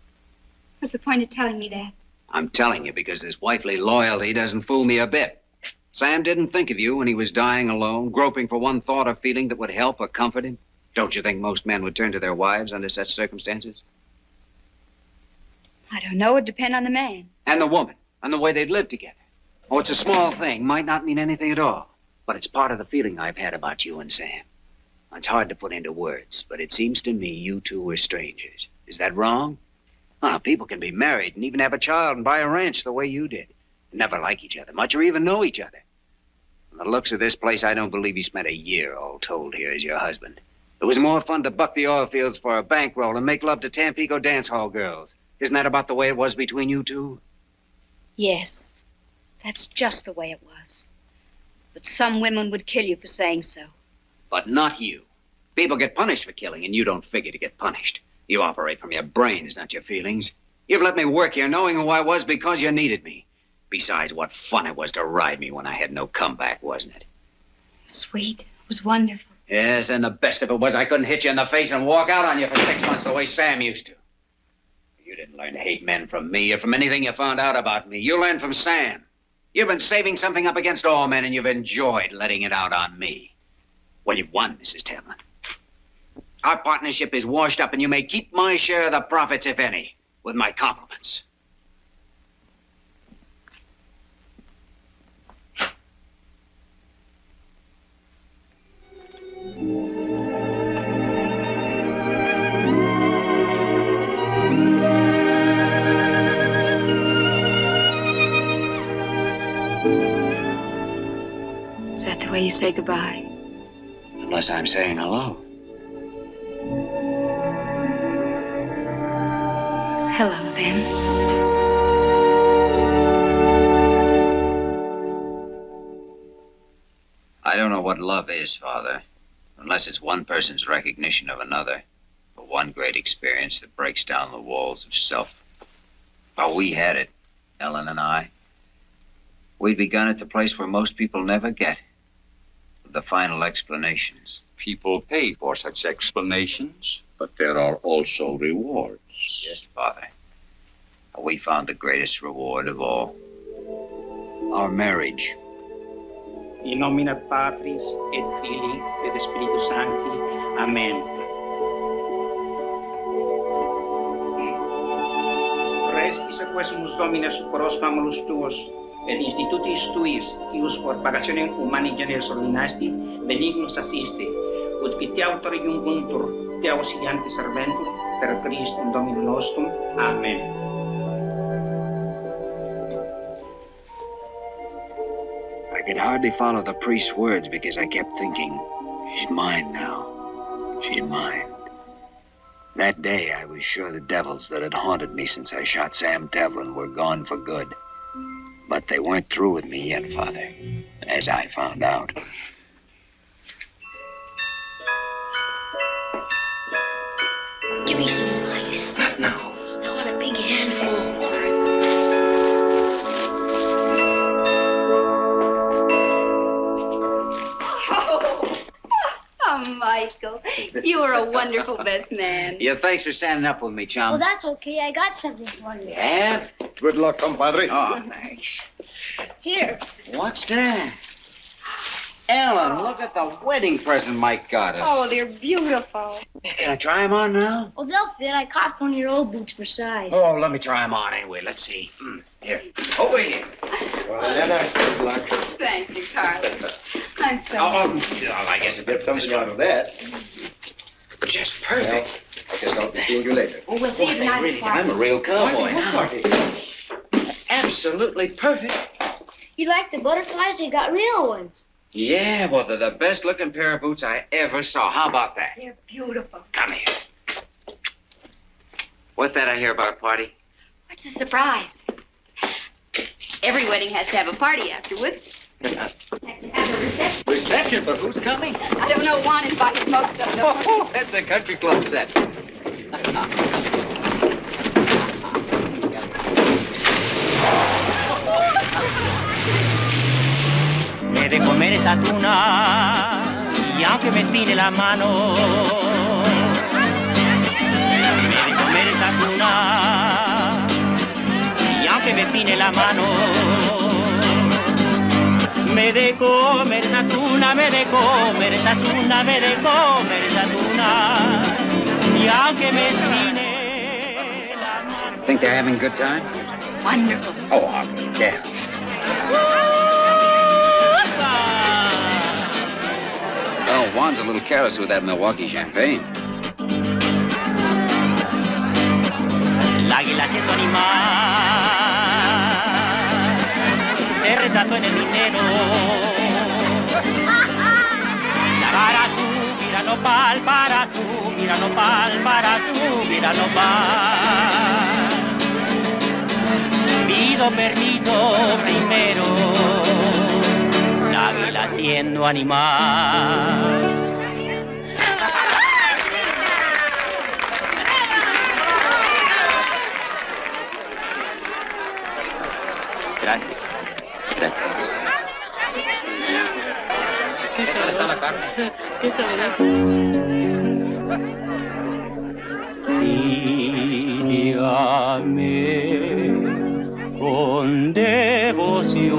What's the point of telling me that? I'm telling you because his wifely loyalty doesn't fool me a bit. Sam didn't think of you when he was dying alone, groping for one thought or feeling that would help or comfort him. Don't you think most men would turn to their wives under such circumstances? I don't know. It'd depend on the man. And the woman, and the way they'd live together. Oh, it's a small thing, might not mean anything at all. But it's part of the feeling I've had about you and Sam. It's hard to put into words, but it seems to me you two were strangers. Is that wrong? Well, people can be married and even have a child and buy a ranch the way you did. Never like each other much or even know each other. From the looks of this place, I don't believe you spent a year all told here as your husband. It was more fun to buck the oil fields for a bankroll and make love to Tampico dance hall girls. Isn't that about the way it was between you two? Yes, that's just the way it was. But some women would kill you for saying so. But not you. People get punished for killing, and you don't figure to get punished. You operate from your brains, not your feelings. You've let me work here knowing who I was because you needed me. Besides, what fun it was to ride me when I had no comeback, wasn't it? Sweet. It was wonderful. Yes, and the best of it was I couldn't hit you in the face and walk out on you for 6 months the way Sam used to. You didn't learn to hate men from me or from anything you found out about me. You learned from Sam. You've been saving something up against all men, and you've enjoyed letting it out on me. Well, you've won, Mrs. Tamlin. Our partnership is washed up, and you may keep my share of the profits, if any, with my compliments. Is that the way you say goodbye? Unless I'm saying hello. Hello, then. I don't know what love is, Father, unless it's one person's recognition of another, or one great experience that breaks down the walls of self. Oh, we had it, Ellen and I. We'd begun at the place where most people never get, with the final explanations. People pay for such explanations, but there are also rewards. Yes, Father. We found the greatest reward of all. Our marriage. In nomine Patris et Filii et Spiritus Sancti. Amen. Restis quesumus Domine superos famulus tuos, et institutis tuis, ius por pagationem humani generis ordinasti, benignus assiste, ut qui te autori iuncuntur, te auxilianti serventur, per Christum Dominum nostrum. Amen. I could hardly follow the priest's words because I kept thinking, she's mine now. She's mine. That day, I was sure the devils that had haunted me since I shot Sam Devlin were gone for good. But they weren't through with me yet, Father, as I found out. Give me some ice. Not now. I want a big handful. Oh, Michael, you are a wonderful best man. Yeah, thanks for standing up with me, chum. Well, that's okay. I got something for you. Yeah? Good luck, compadre. Oh, thanks. Here. What's that? Ellen, look at the wedding present Mike got us. Oh, they're beautiful. Can I try them on now? Well, they'll fit. I caught one of your old boots for size. Oh, let me try them on anyway. Let's see. Here. Over here. Good luck. Thank you, Carlos. I'm so Oh, I guess I Get something out of that. Just perfect. I guess I'll be seeing you later. Well, we'll see you tonight. Really, I'm a real cowboy now. Party. Absolutely perfect. You like the butterflies? They got real ones. Yeah, well, they're the best looking pair of boots I ever saw. How about that? They're beautiful. Come here. What's that I hear about a party? What's the surprise? Every wedding has to have a party afterwards. Has to have a reception. Reception, but who's coming? I don't know. Juan invited most of them. Oh, that's a country club set. Me de comer esa tuna y aunque me tire la mano, me de comer esa tuna y aunque me pine la mano, me de comer esa tuna, me de comer esa tuna, me de comer esa tuna y aunque me pine la mano. Think they're having a good time? Wonderful. Oh, I'll be damned. Oh, Juan's a little careless with that Milwaukee champagne. El águila siendo animal se resató en el dinero para subir a nopal, para subir a nopal, para subir a nopal. Pido permiso primero, el águila siendo animal. Gracias. Gracias. ¿Qué tal está la carne? Sígame con devoción,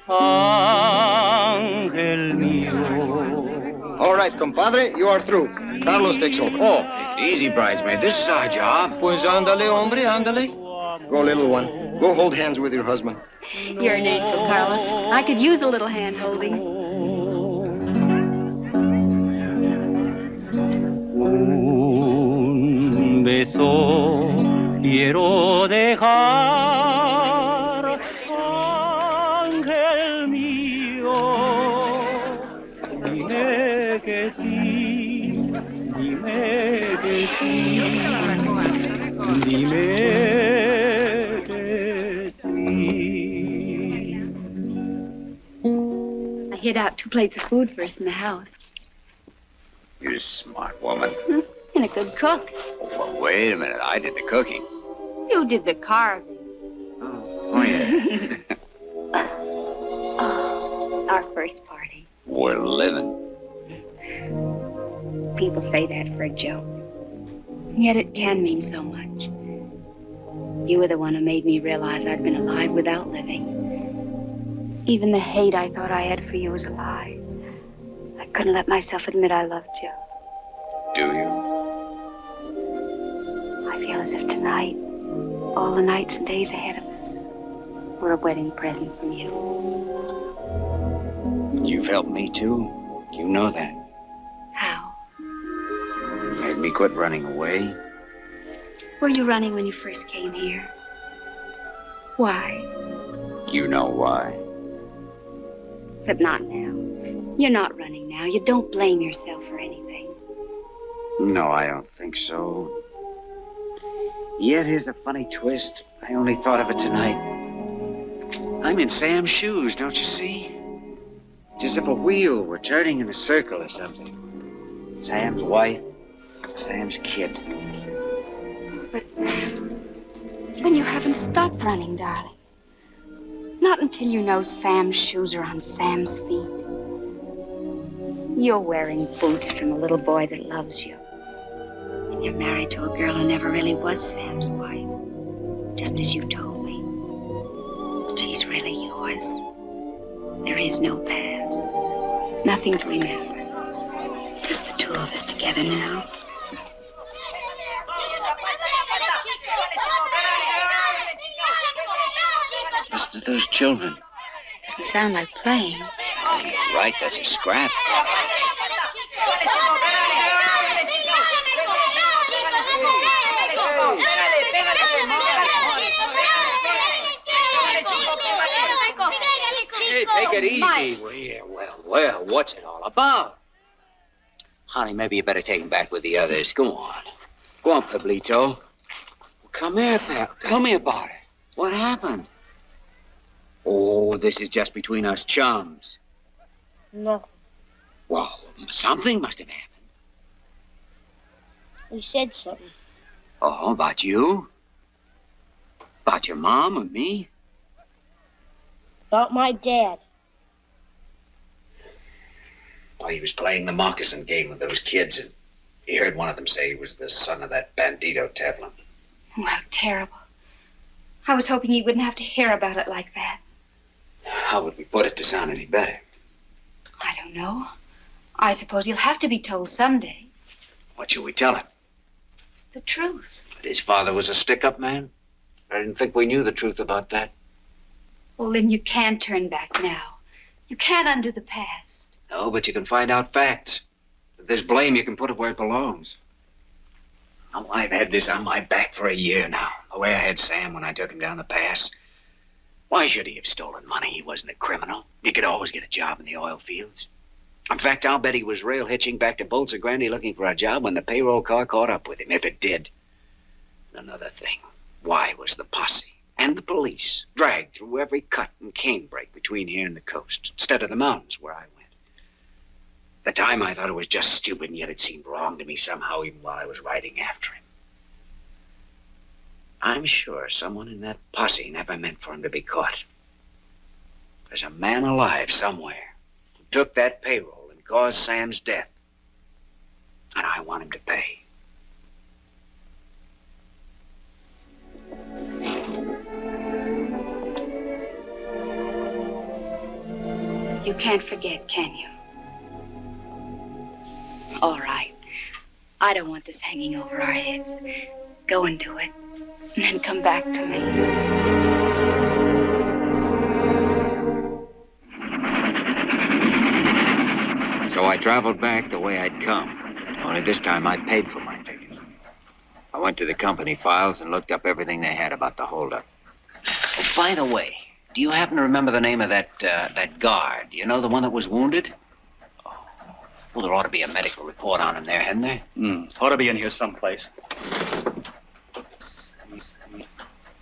ángel mío. All right, compadre, you are through. Carlos takes over. Oh, easy, bridesmaid. This is our job. Pues ándale, hombre, ándale. Go, little one. Go hold hands with your husband. You're an angel, Carlos. I could use a little hand-holding. Un beso quiero dejar, ángel mío. Dime que sí, dime que sí, dime que sí. I hid out 2 plates of food first in the house. You're a smart woman. And a good cook. Well, wait a minute. I did the cooking. You did the carving. Oh, yeah. Our first party. We're living. People say that for a joke. And yet it can mean so much. You were the one who made me realize I'd been alive without living. Even the hate I thought I had for you was a lie. I couldn't let myself admit I loved you. Do you? I feel as if tonight, all the nights and days ahead of us, were a wedding present from you. You've helped me, too. You know that. How? Made me quit running away. Were you running when you first came here? Why? You know why. But not now. You're not running now. You don't blame yourself for anything. No, I don't think so. Yet here's a funny twist. I only thought of it tonight. I'm in Sam's shoes, don't you see? It's as if a wheel were turning in a circle or something. Sam's wife, Sam's kid. But then you haven't stopped running, darling. Not until you know Sam's shoes are on Sam's feet. You're wearing boots from a little boy that loves you. And you're married to a girl who never really was Sam's wife. Just as you told me. But she's really yours. There is no past. Nothing to remember. Just the 2 of us together now. Listen to those children. Doesn't sound like playing. You're right, that's a scrap. Hey, take it easy. Well, what's it all about? Honey, maybe you better take him back with the others. Go on. Go on, Pablito. Come here, pal. Tell me about it. What happened? Oh, this is just between us chums. Nothing. Well, something must have happened. He said something. Oh, about you? About your mom or me? About my dad. Oh, he was playing the moccasin game with those kids, and he heard one of them say he was the son of that bandito Tevlin. Oh, how terrible. I was hoping he wouldn't have to hear about it like that. How would we put it to sound any better? I don't know. I suppose he'll have to be told someday. What should we tell him? The truth. That his father was a stick-up man? I didn't think we knew the truth about that. Well, then you can't turn back now. You can't undo the past. No, but you can find out facts. If there's blame, you can put it where it belongs. Oh, I've had this on my back for a year now. The way I had Sam when I took him down the pass. Why should he have stolen money? He wasn't a criminal. He could always get a job in the oil fields. In fact, I'll bet he was rail hitching back to Bolsa Grande looking for a job when the payroll car caught up with him, if it did. Another thing. Why was the posse and the police dragged through every cut and canebrake between here and the coast, instead of the mountains where I went? At the time, I thought it was just stupid, and yet it seemed wrong to me somehow, even while I was riding after him. I'm sure someone in that posse never meant for him to be caught. There's a man alive somewhere who took that payroll and caused Sam's death. And I want him to pay. You can't forget, can you? All right. I don't want this hanging over our heads. Go and do it, and then come back to me. So I traveled back the way I'd come. Only this time I paid for my ticket. I went to the company files and looked up everything they had about the holdup. Oh, by the way, do you happen to remember the name of that guard? You know, the one that was wounded? Oh. Well, there ought to be a medical report on him there, hadn't there? Ought to be in here someplace.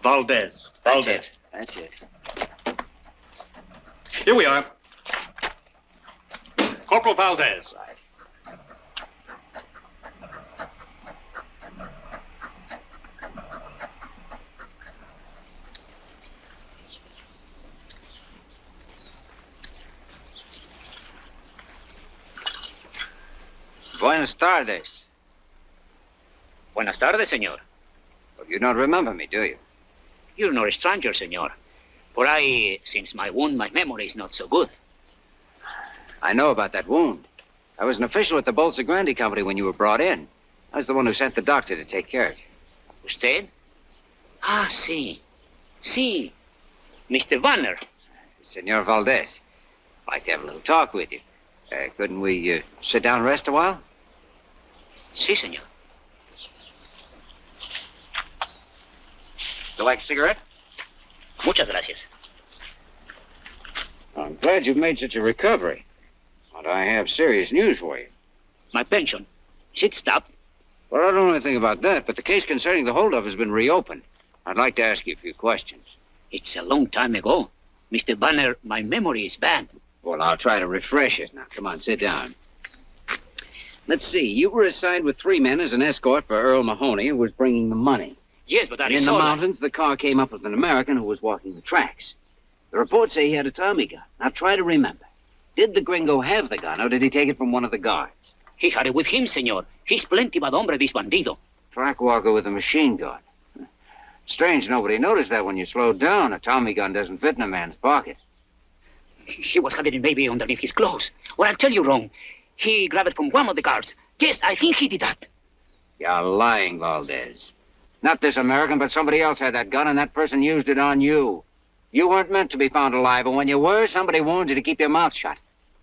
Valdez. That's it. That's it. Here we are. Corporal Valdez. Right. Buenas tardes. Buenas tardes, señor. Well, you don't remember me, do you? You're not a stranger, señor. But since my wound, my memory is not so good. I know about that wound. I was an official at the Bolsa Grande company when you were brought in. I was the one who sent the doctor to take care of you. Usted? Ah, sí. Sí. Mr. Vanner. Senor Valdez. I'd like to have a little talk with you. Couldn't we sit down and rest a while? Sí, señor. You like a cigarette? Muchas gracias. I'm glad you've made such a recovery. But I have serious news for you. My pension. Is it stopped? Well, I don't know anything about that, but the case concerning the holdup has been reopened. I'd like to ask you a few questions. It's a long time ago. Mr. Banner, my memory is bad. Well, I'll try to refresh it. Now, come on, sit down. Let's see. You were assigned with 3 men as an escort for Earl Mahoney, who was bringing the money. Yes, but And in the mountains, the car came up with an American who was walking the tracks. The reports say he had a Tommy gun. Now, try to remember. Did the gringo have the gun, or did he take it from one of the guards? He had it with him, señor. He's plenty bad hombre, this bandido. Track walker with a machine gun. Strange nobody noticed that when you slowed down. A Tommy gun doesn't fit in a man's pocket. He was hiding maybe underneath his clothes. Or I'll tell you wrong. He grabbed it from one of the guards. Yes, I think he did that. You're lying, Valdez. Not this American, but somebody else had that gun, and that person used it on you. You weren't meant to be found alive, and when you were, somebody warned you to keep your mouth shut.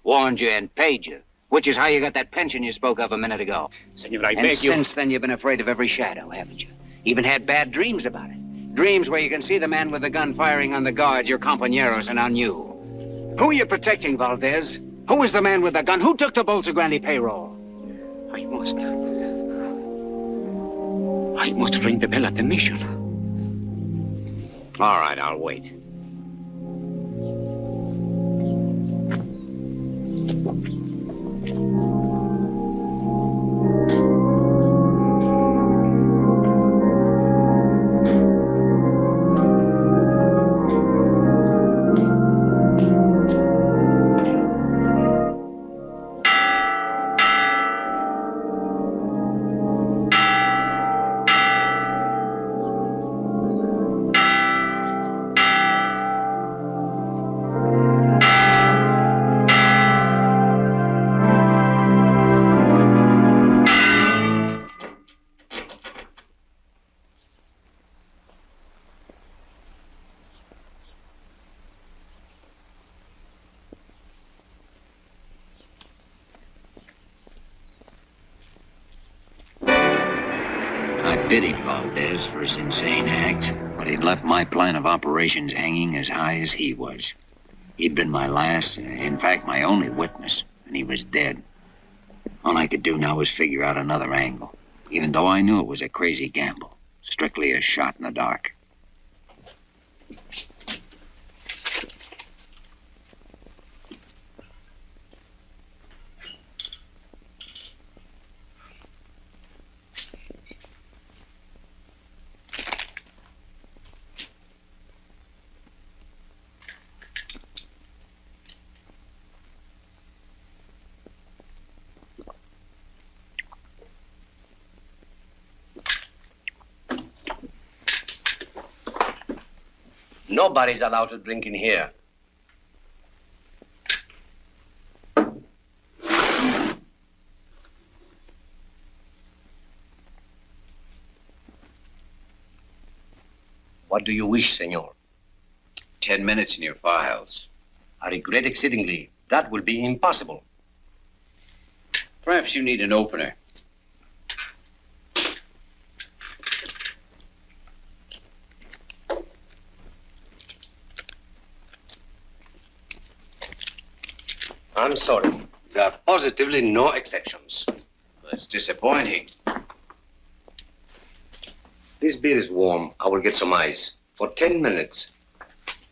Warned you and paid you, which is how you got that pension you spoke of a minute ago. Senor, I and beg you. Since then, you've been afraid of every shadow, haven't you? Even had bad dreams about it. Dreams where you can see the man with the gun firing on the guards, your compañeros, and on you. Who are you protecting, Valdez? Who was the man with the gun? Who took the Bolsa Grande payroll? I must ring the bell at the mission. All right, I'll wait. Pitied Valdez for his insane act, but he'd left my plan of operations hanging as high as he was. He'd been my last, in fact, my only witness, and he was dead. All I could do now was figure out another angle, even though I knew it was a crazy gamble, strictly a shot in the dark. Nobody's allowed to drink in here. What do you wish, senor? 10 minutes in your files. I regret exceedingly. That will be impossible. Perhaps you need an opener. I'm sorry. There are positively no exceptions. It's disappointing. This beer is warm. I will get some ice. For 10 minutes.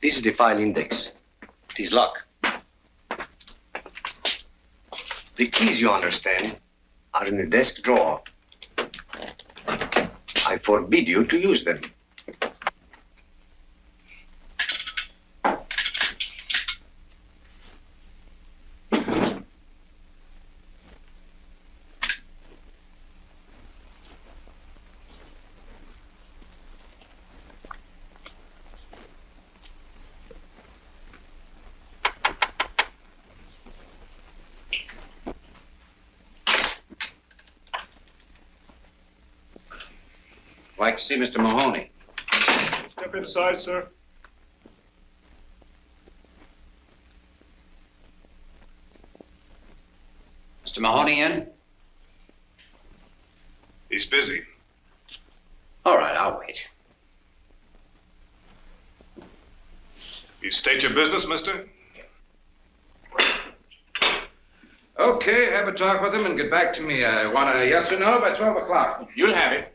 This is the file index. It is locked. The keys, you understand, are in the desk drawer. I forbid you to use them. Like to see Mr. Mahoney. Step inside, sir. Mr. Mahoney in? He's busy. All right, I'll wait. You state your business, mister? Okay, have a talk with him and get back to me. I want a yes or no by 12 o'clock. You'll have it.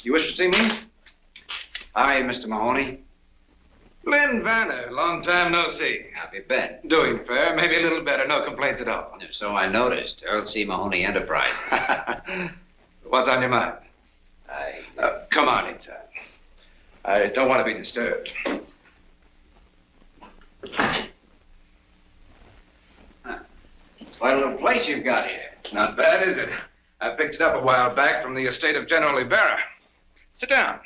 You wish to see me? Hi, Mr. Mahoney. Lynn Vanner, long time no see. How have you been? Doing fair, maybe a little better, no complaints at all. So I noticed. Earl C. Mahoney Enterprises. What's on your mind? Come on inside. I don't want to be disturbed. Quite a little place you've got here. Not bad, is it? I picked it up a while back from the estate of General Ibarra. Sit down.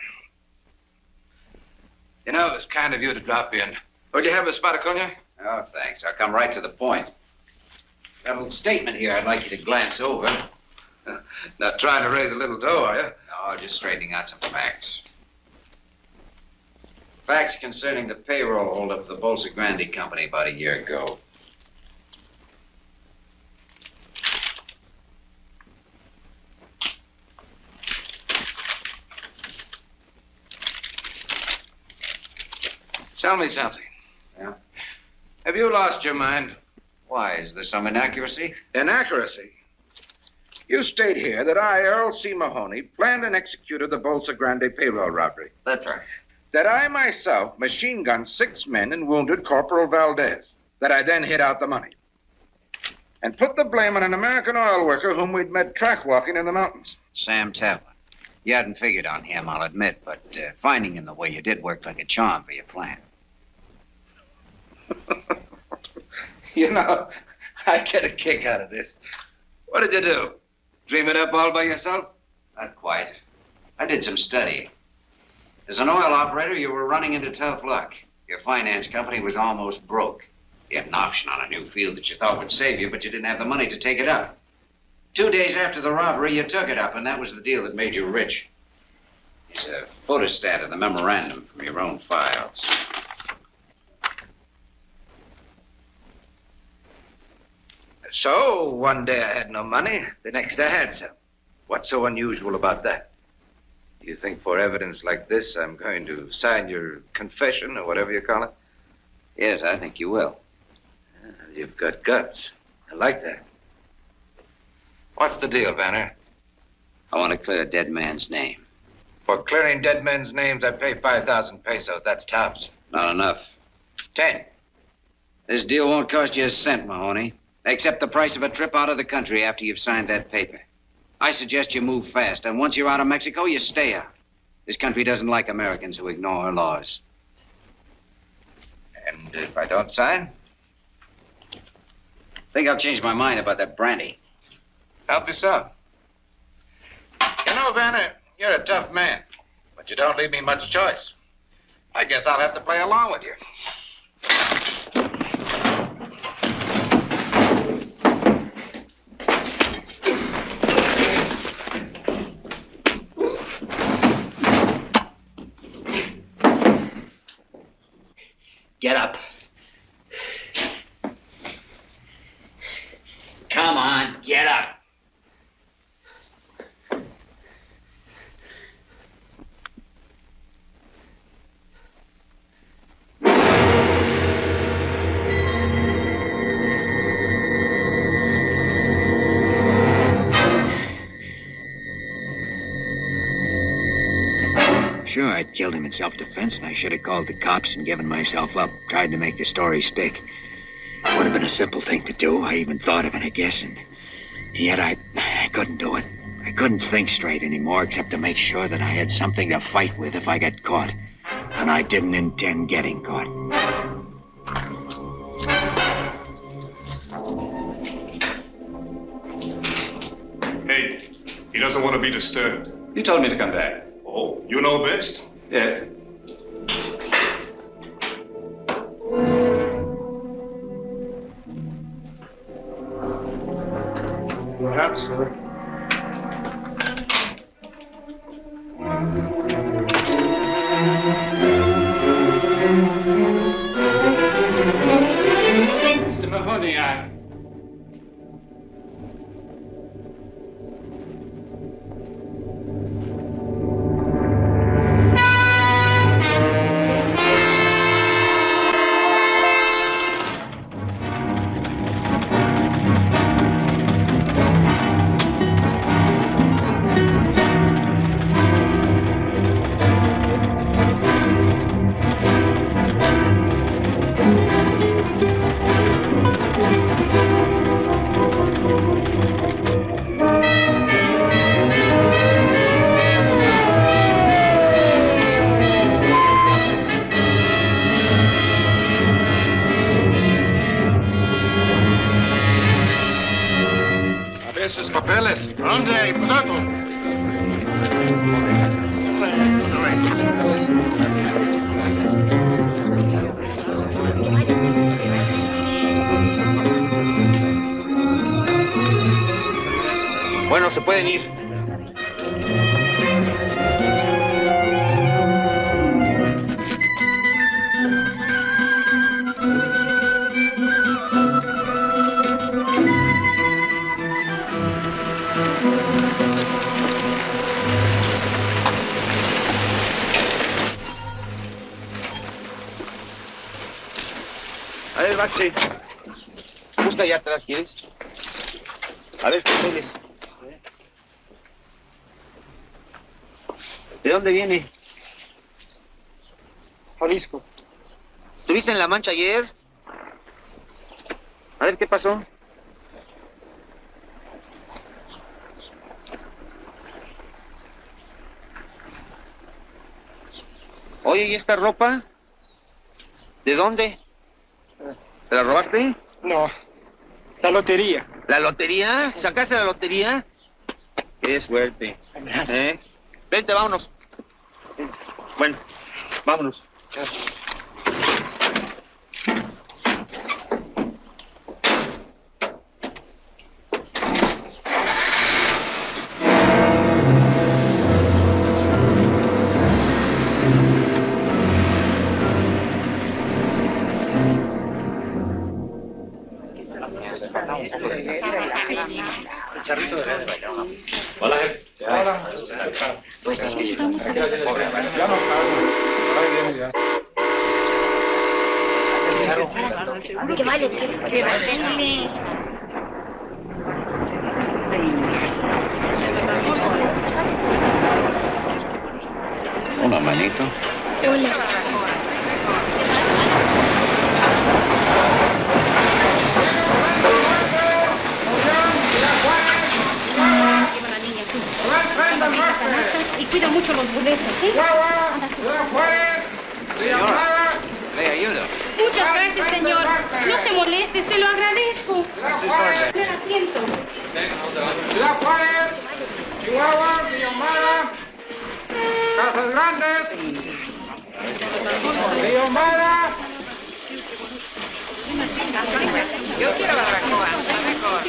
You know, it's kind of you to drop in. Would you have a spot of cognac? Oh, thanks. I'll come right to the point. Got a little statement here I'd like you to glance over. Not trying to raise a little dough, are you? No, just straightening out some facts. Facts concerning the payroll holdup of the Bolsa Grande Company about a year ago. Tell me something. Yeah? Have you lost your mind? Why, is there some inaccuracy? Inaccuracy? You state here that I, Earl C. Mahoney, planned and executed the Bolsa Grande payroll robbery. That's right. That I myself machine-gunned 6 men and wounded Corporal Valdez. That I then hid out the money. And put the blame on an American oil worker whom we'd met track-walking in the mountains. Sam Taplin. You hadn't figured on him, I'll admit, but finding him the way you did worked like a charm for your plan. You know, I get a kick out of this. What did you do? Dream it up all by yourself? Not quite. I did some studying. As an oil operator, you were running into tough luck. Your finance company was almost broke. You had an option on a new field that you thought would save you, but you didn't have the money to take it up. 2 days after the robbery, you took it up, and that was the deal that made you rich. There's a photostat of the memorandum from your own files. So, one day I had no money, the next I had some. What's so unusual about that? You think for evidence like this, I'm going to sign your confession, or whatever you call it? Yes, I think you will. You've got guts. I like that. What's the deal, Vanner? I want to clear a dead man's name. For clearing dead men's names, I pay 5,000 pesos. That's tops. Not enough. 10. This deal won't cost you a cent, Mahoney. Except the price of a trip out of the country after you've signed that paper. I suggest you move fast, and once you're out of Mexico, you stay out. This country doesn't like Americans who ignore her laws. And if I don't sign? Think I'll change my mind about that brandy. Help yourself. You know, Vanner, you're a tough man. But you don't leave me much choice. I guess I'll have to play along with you. Get up. Come on, get up. Sure, I'd killed him in self-defense, and I should have called the cops and given myself up, tried to make the story stick. It would have been a simple thing to do. I even thought of it, I guess, and yet I couldn't do it. I couldn't think straight anymore, except to make sure that I had something to fight with if I got caught. And I didn't intend getting caught. Hey, he doesn't want to be disturbed. You told me to come back. Oh, you know best? Yes. Perhaps. Mr. Mahoney, Esos papeles. ¿Dónde, diputado? Bueno, se pueden ir. A ver, Baxi. Busca allá atrás, ¿quieres? A ver, papeles. ¿De dónde viene? Jalisco. ¿Estuviste en La Mancha ayer? A ver, ¿qué pasó? Oye, ¿y esta ropa? ¿De dónde? ¿Te la robaste? No, la lotería. ¿La lotería? ¿Sacaste la lotería? Qué suerte. Gracias. Vente, vámonos. Bueno, vámonos. Gracias. Hola. Pues sí, ya no sabe. Ya. Que vaya, que vaya. Hola, manito. Hola. Y cuida mucho los boletos, ¿sí? Señor, le ayudo. Muchas gracias, señor. No se moleste, se lo agradezco. Me asiento. Ciudad Juárez, Chihuahua, Villahumada. Casas Grandes. Río Mara. Yo quiero barbacoa, mejor.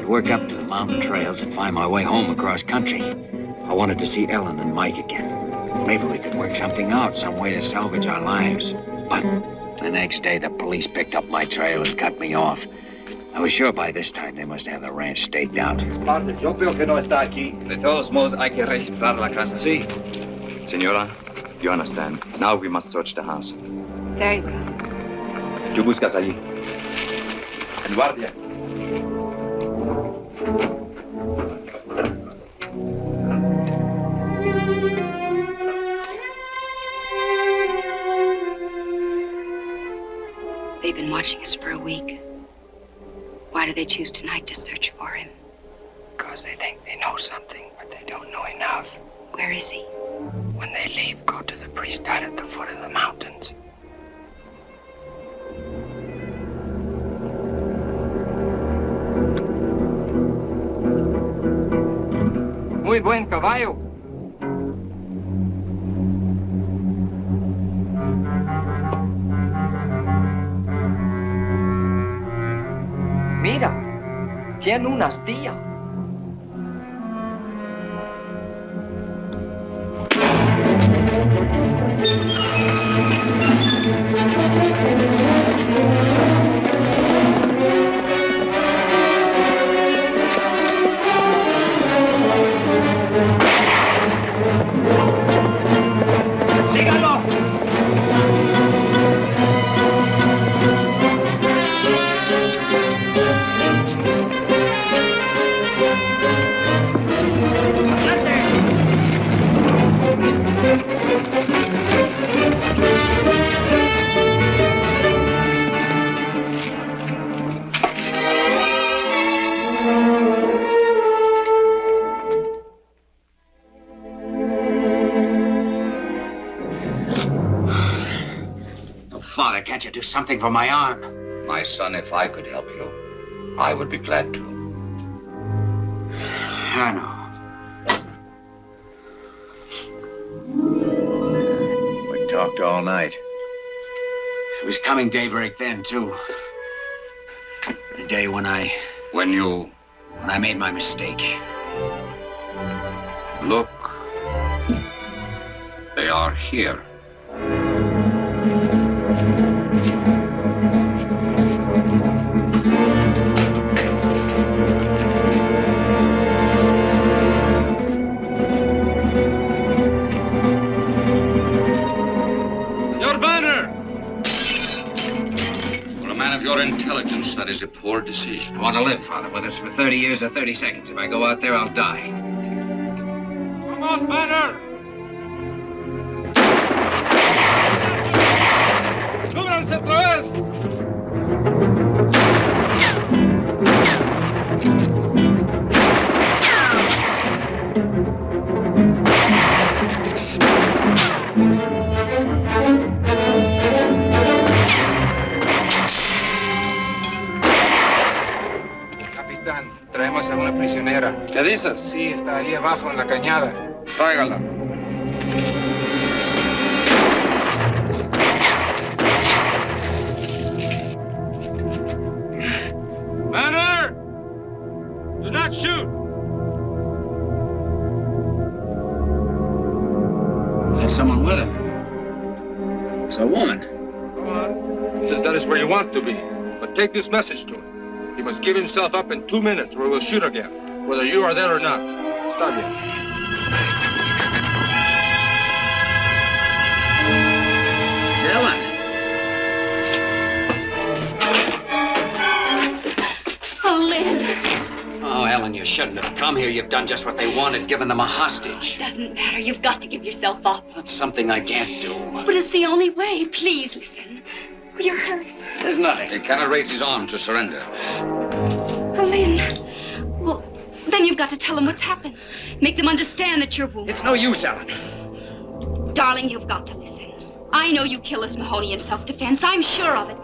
Work up to the mountain trails and find my way home across country. I wanted to see Ellen and Mike again. Maybe we could work something out, some way to salvage our lives. But the next day, the police picked up my trail and cut me off. I was sure by this time they must have the ranch staked out. Padre, yo creo que no está aquí. De todos modos, hay que registrar la casa. Sí. Senora, you understand. Now we must search the house. Very well. ¿Qué buscas allí? En guardia. They've been watching us for a week. Why do they choose tonight to search for him? Because they think they know something, but they don't know enough. Where is he? When they leave, go to the priest hut at the foot of the mountains. Muy buen caballo. Mira, tiene una astilla. Father, can't you do something for my arm? My son, if I could help you, I would be glad to. I know. We talked all night. It was coming daybreak then, too. The day when I made my mistake. Look. They are here. Your intelligence, that is a poor decision. I want to live, Father, whether it's for 30 years or 30 seconds. If I go out there, I'll die. Come on, Banner! ¡Súbranse otra vez! Traemos a una prisionera. ¿Qué dices? Sí, está ahí abajo en la cañada. Tráigala. Banner! Do not shoot! There's someone with him. It's a woman. Come on. Says that is where you want to be. But take this message to him. He must give himself up in 2 minutes or we'll shoot again, whether you are there or not. Está bien. It's Ellen. Oh, Lynn. Oh, Ellen, you shouldn't have come here. You've done just what they wanted, given them a hostage. Doesn't matter. You've got to give yourself up. That's something I can't do. But it's the only way. Please listen. You're hurt. There's nothing. He cannot raise his arm to surrender. Oh, Lynn. Well, then you've got to tell them what's happened. Make them understand that you're wounded. It's no use, Ellen. Darling, you've got to listen. I know you killed Mahoney in self-defense. I'm sure of it.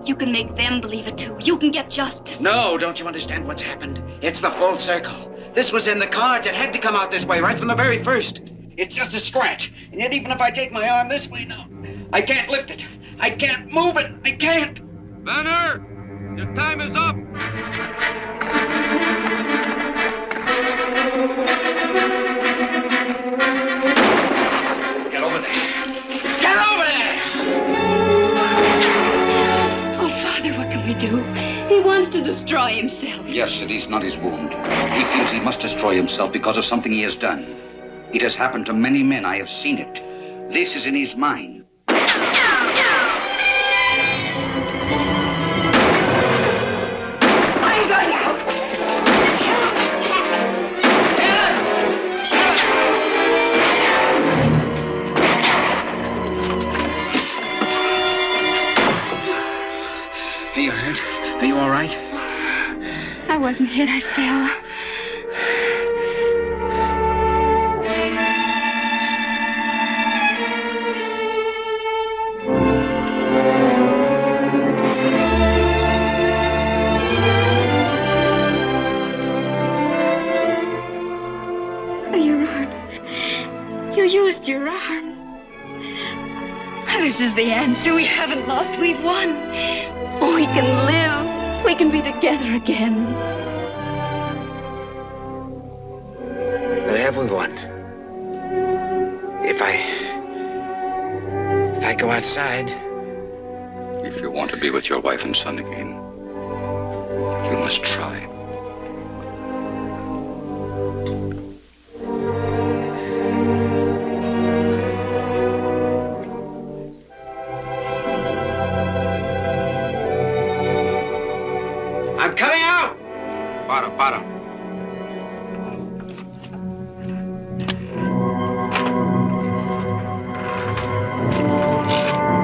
You can make them believe it, too. You can get justice. No, don't you understand what's happened? It's the full circle. This was in the cards. It had to come out this way right from the very first. It's just a scratch. And yet, even if I take my arm this way now, I can't lift it. I can't move it. I can't. Banner! Your time is up! Get over there. Get over there! Oh, Father, what can we do? He wants to destroy himself. Yes, it is not his wound. He feels he must destroy himself because of something he has done. It has happened to many men. I have seen it. This is in his mind. Are you hurt? Are you all right? I wasn't hit. I fell. Your arm. You used your arm. This is the answer. We haven't lost. We've won. We can live. We can be together again. But have we won? If I go outside. If you want to be with your wife and son again, you must try. I'm coming out! Para.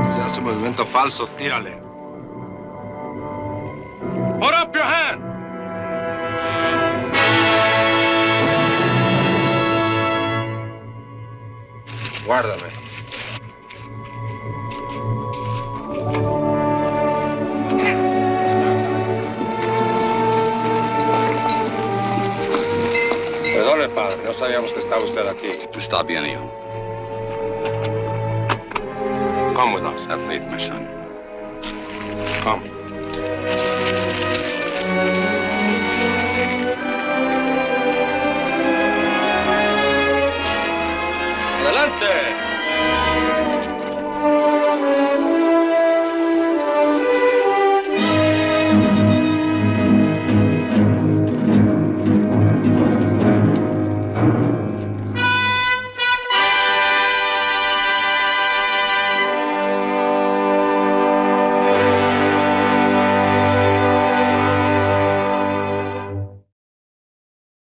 Si hace movimiento falso, tírale. Put up your hand! Guárdame. padre. No sabíamos que estaba usted aquí. Está bien, hijo. Come with us. Have faith, my son. Come.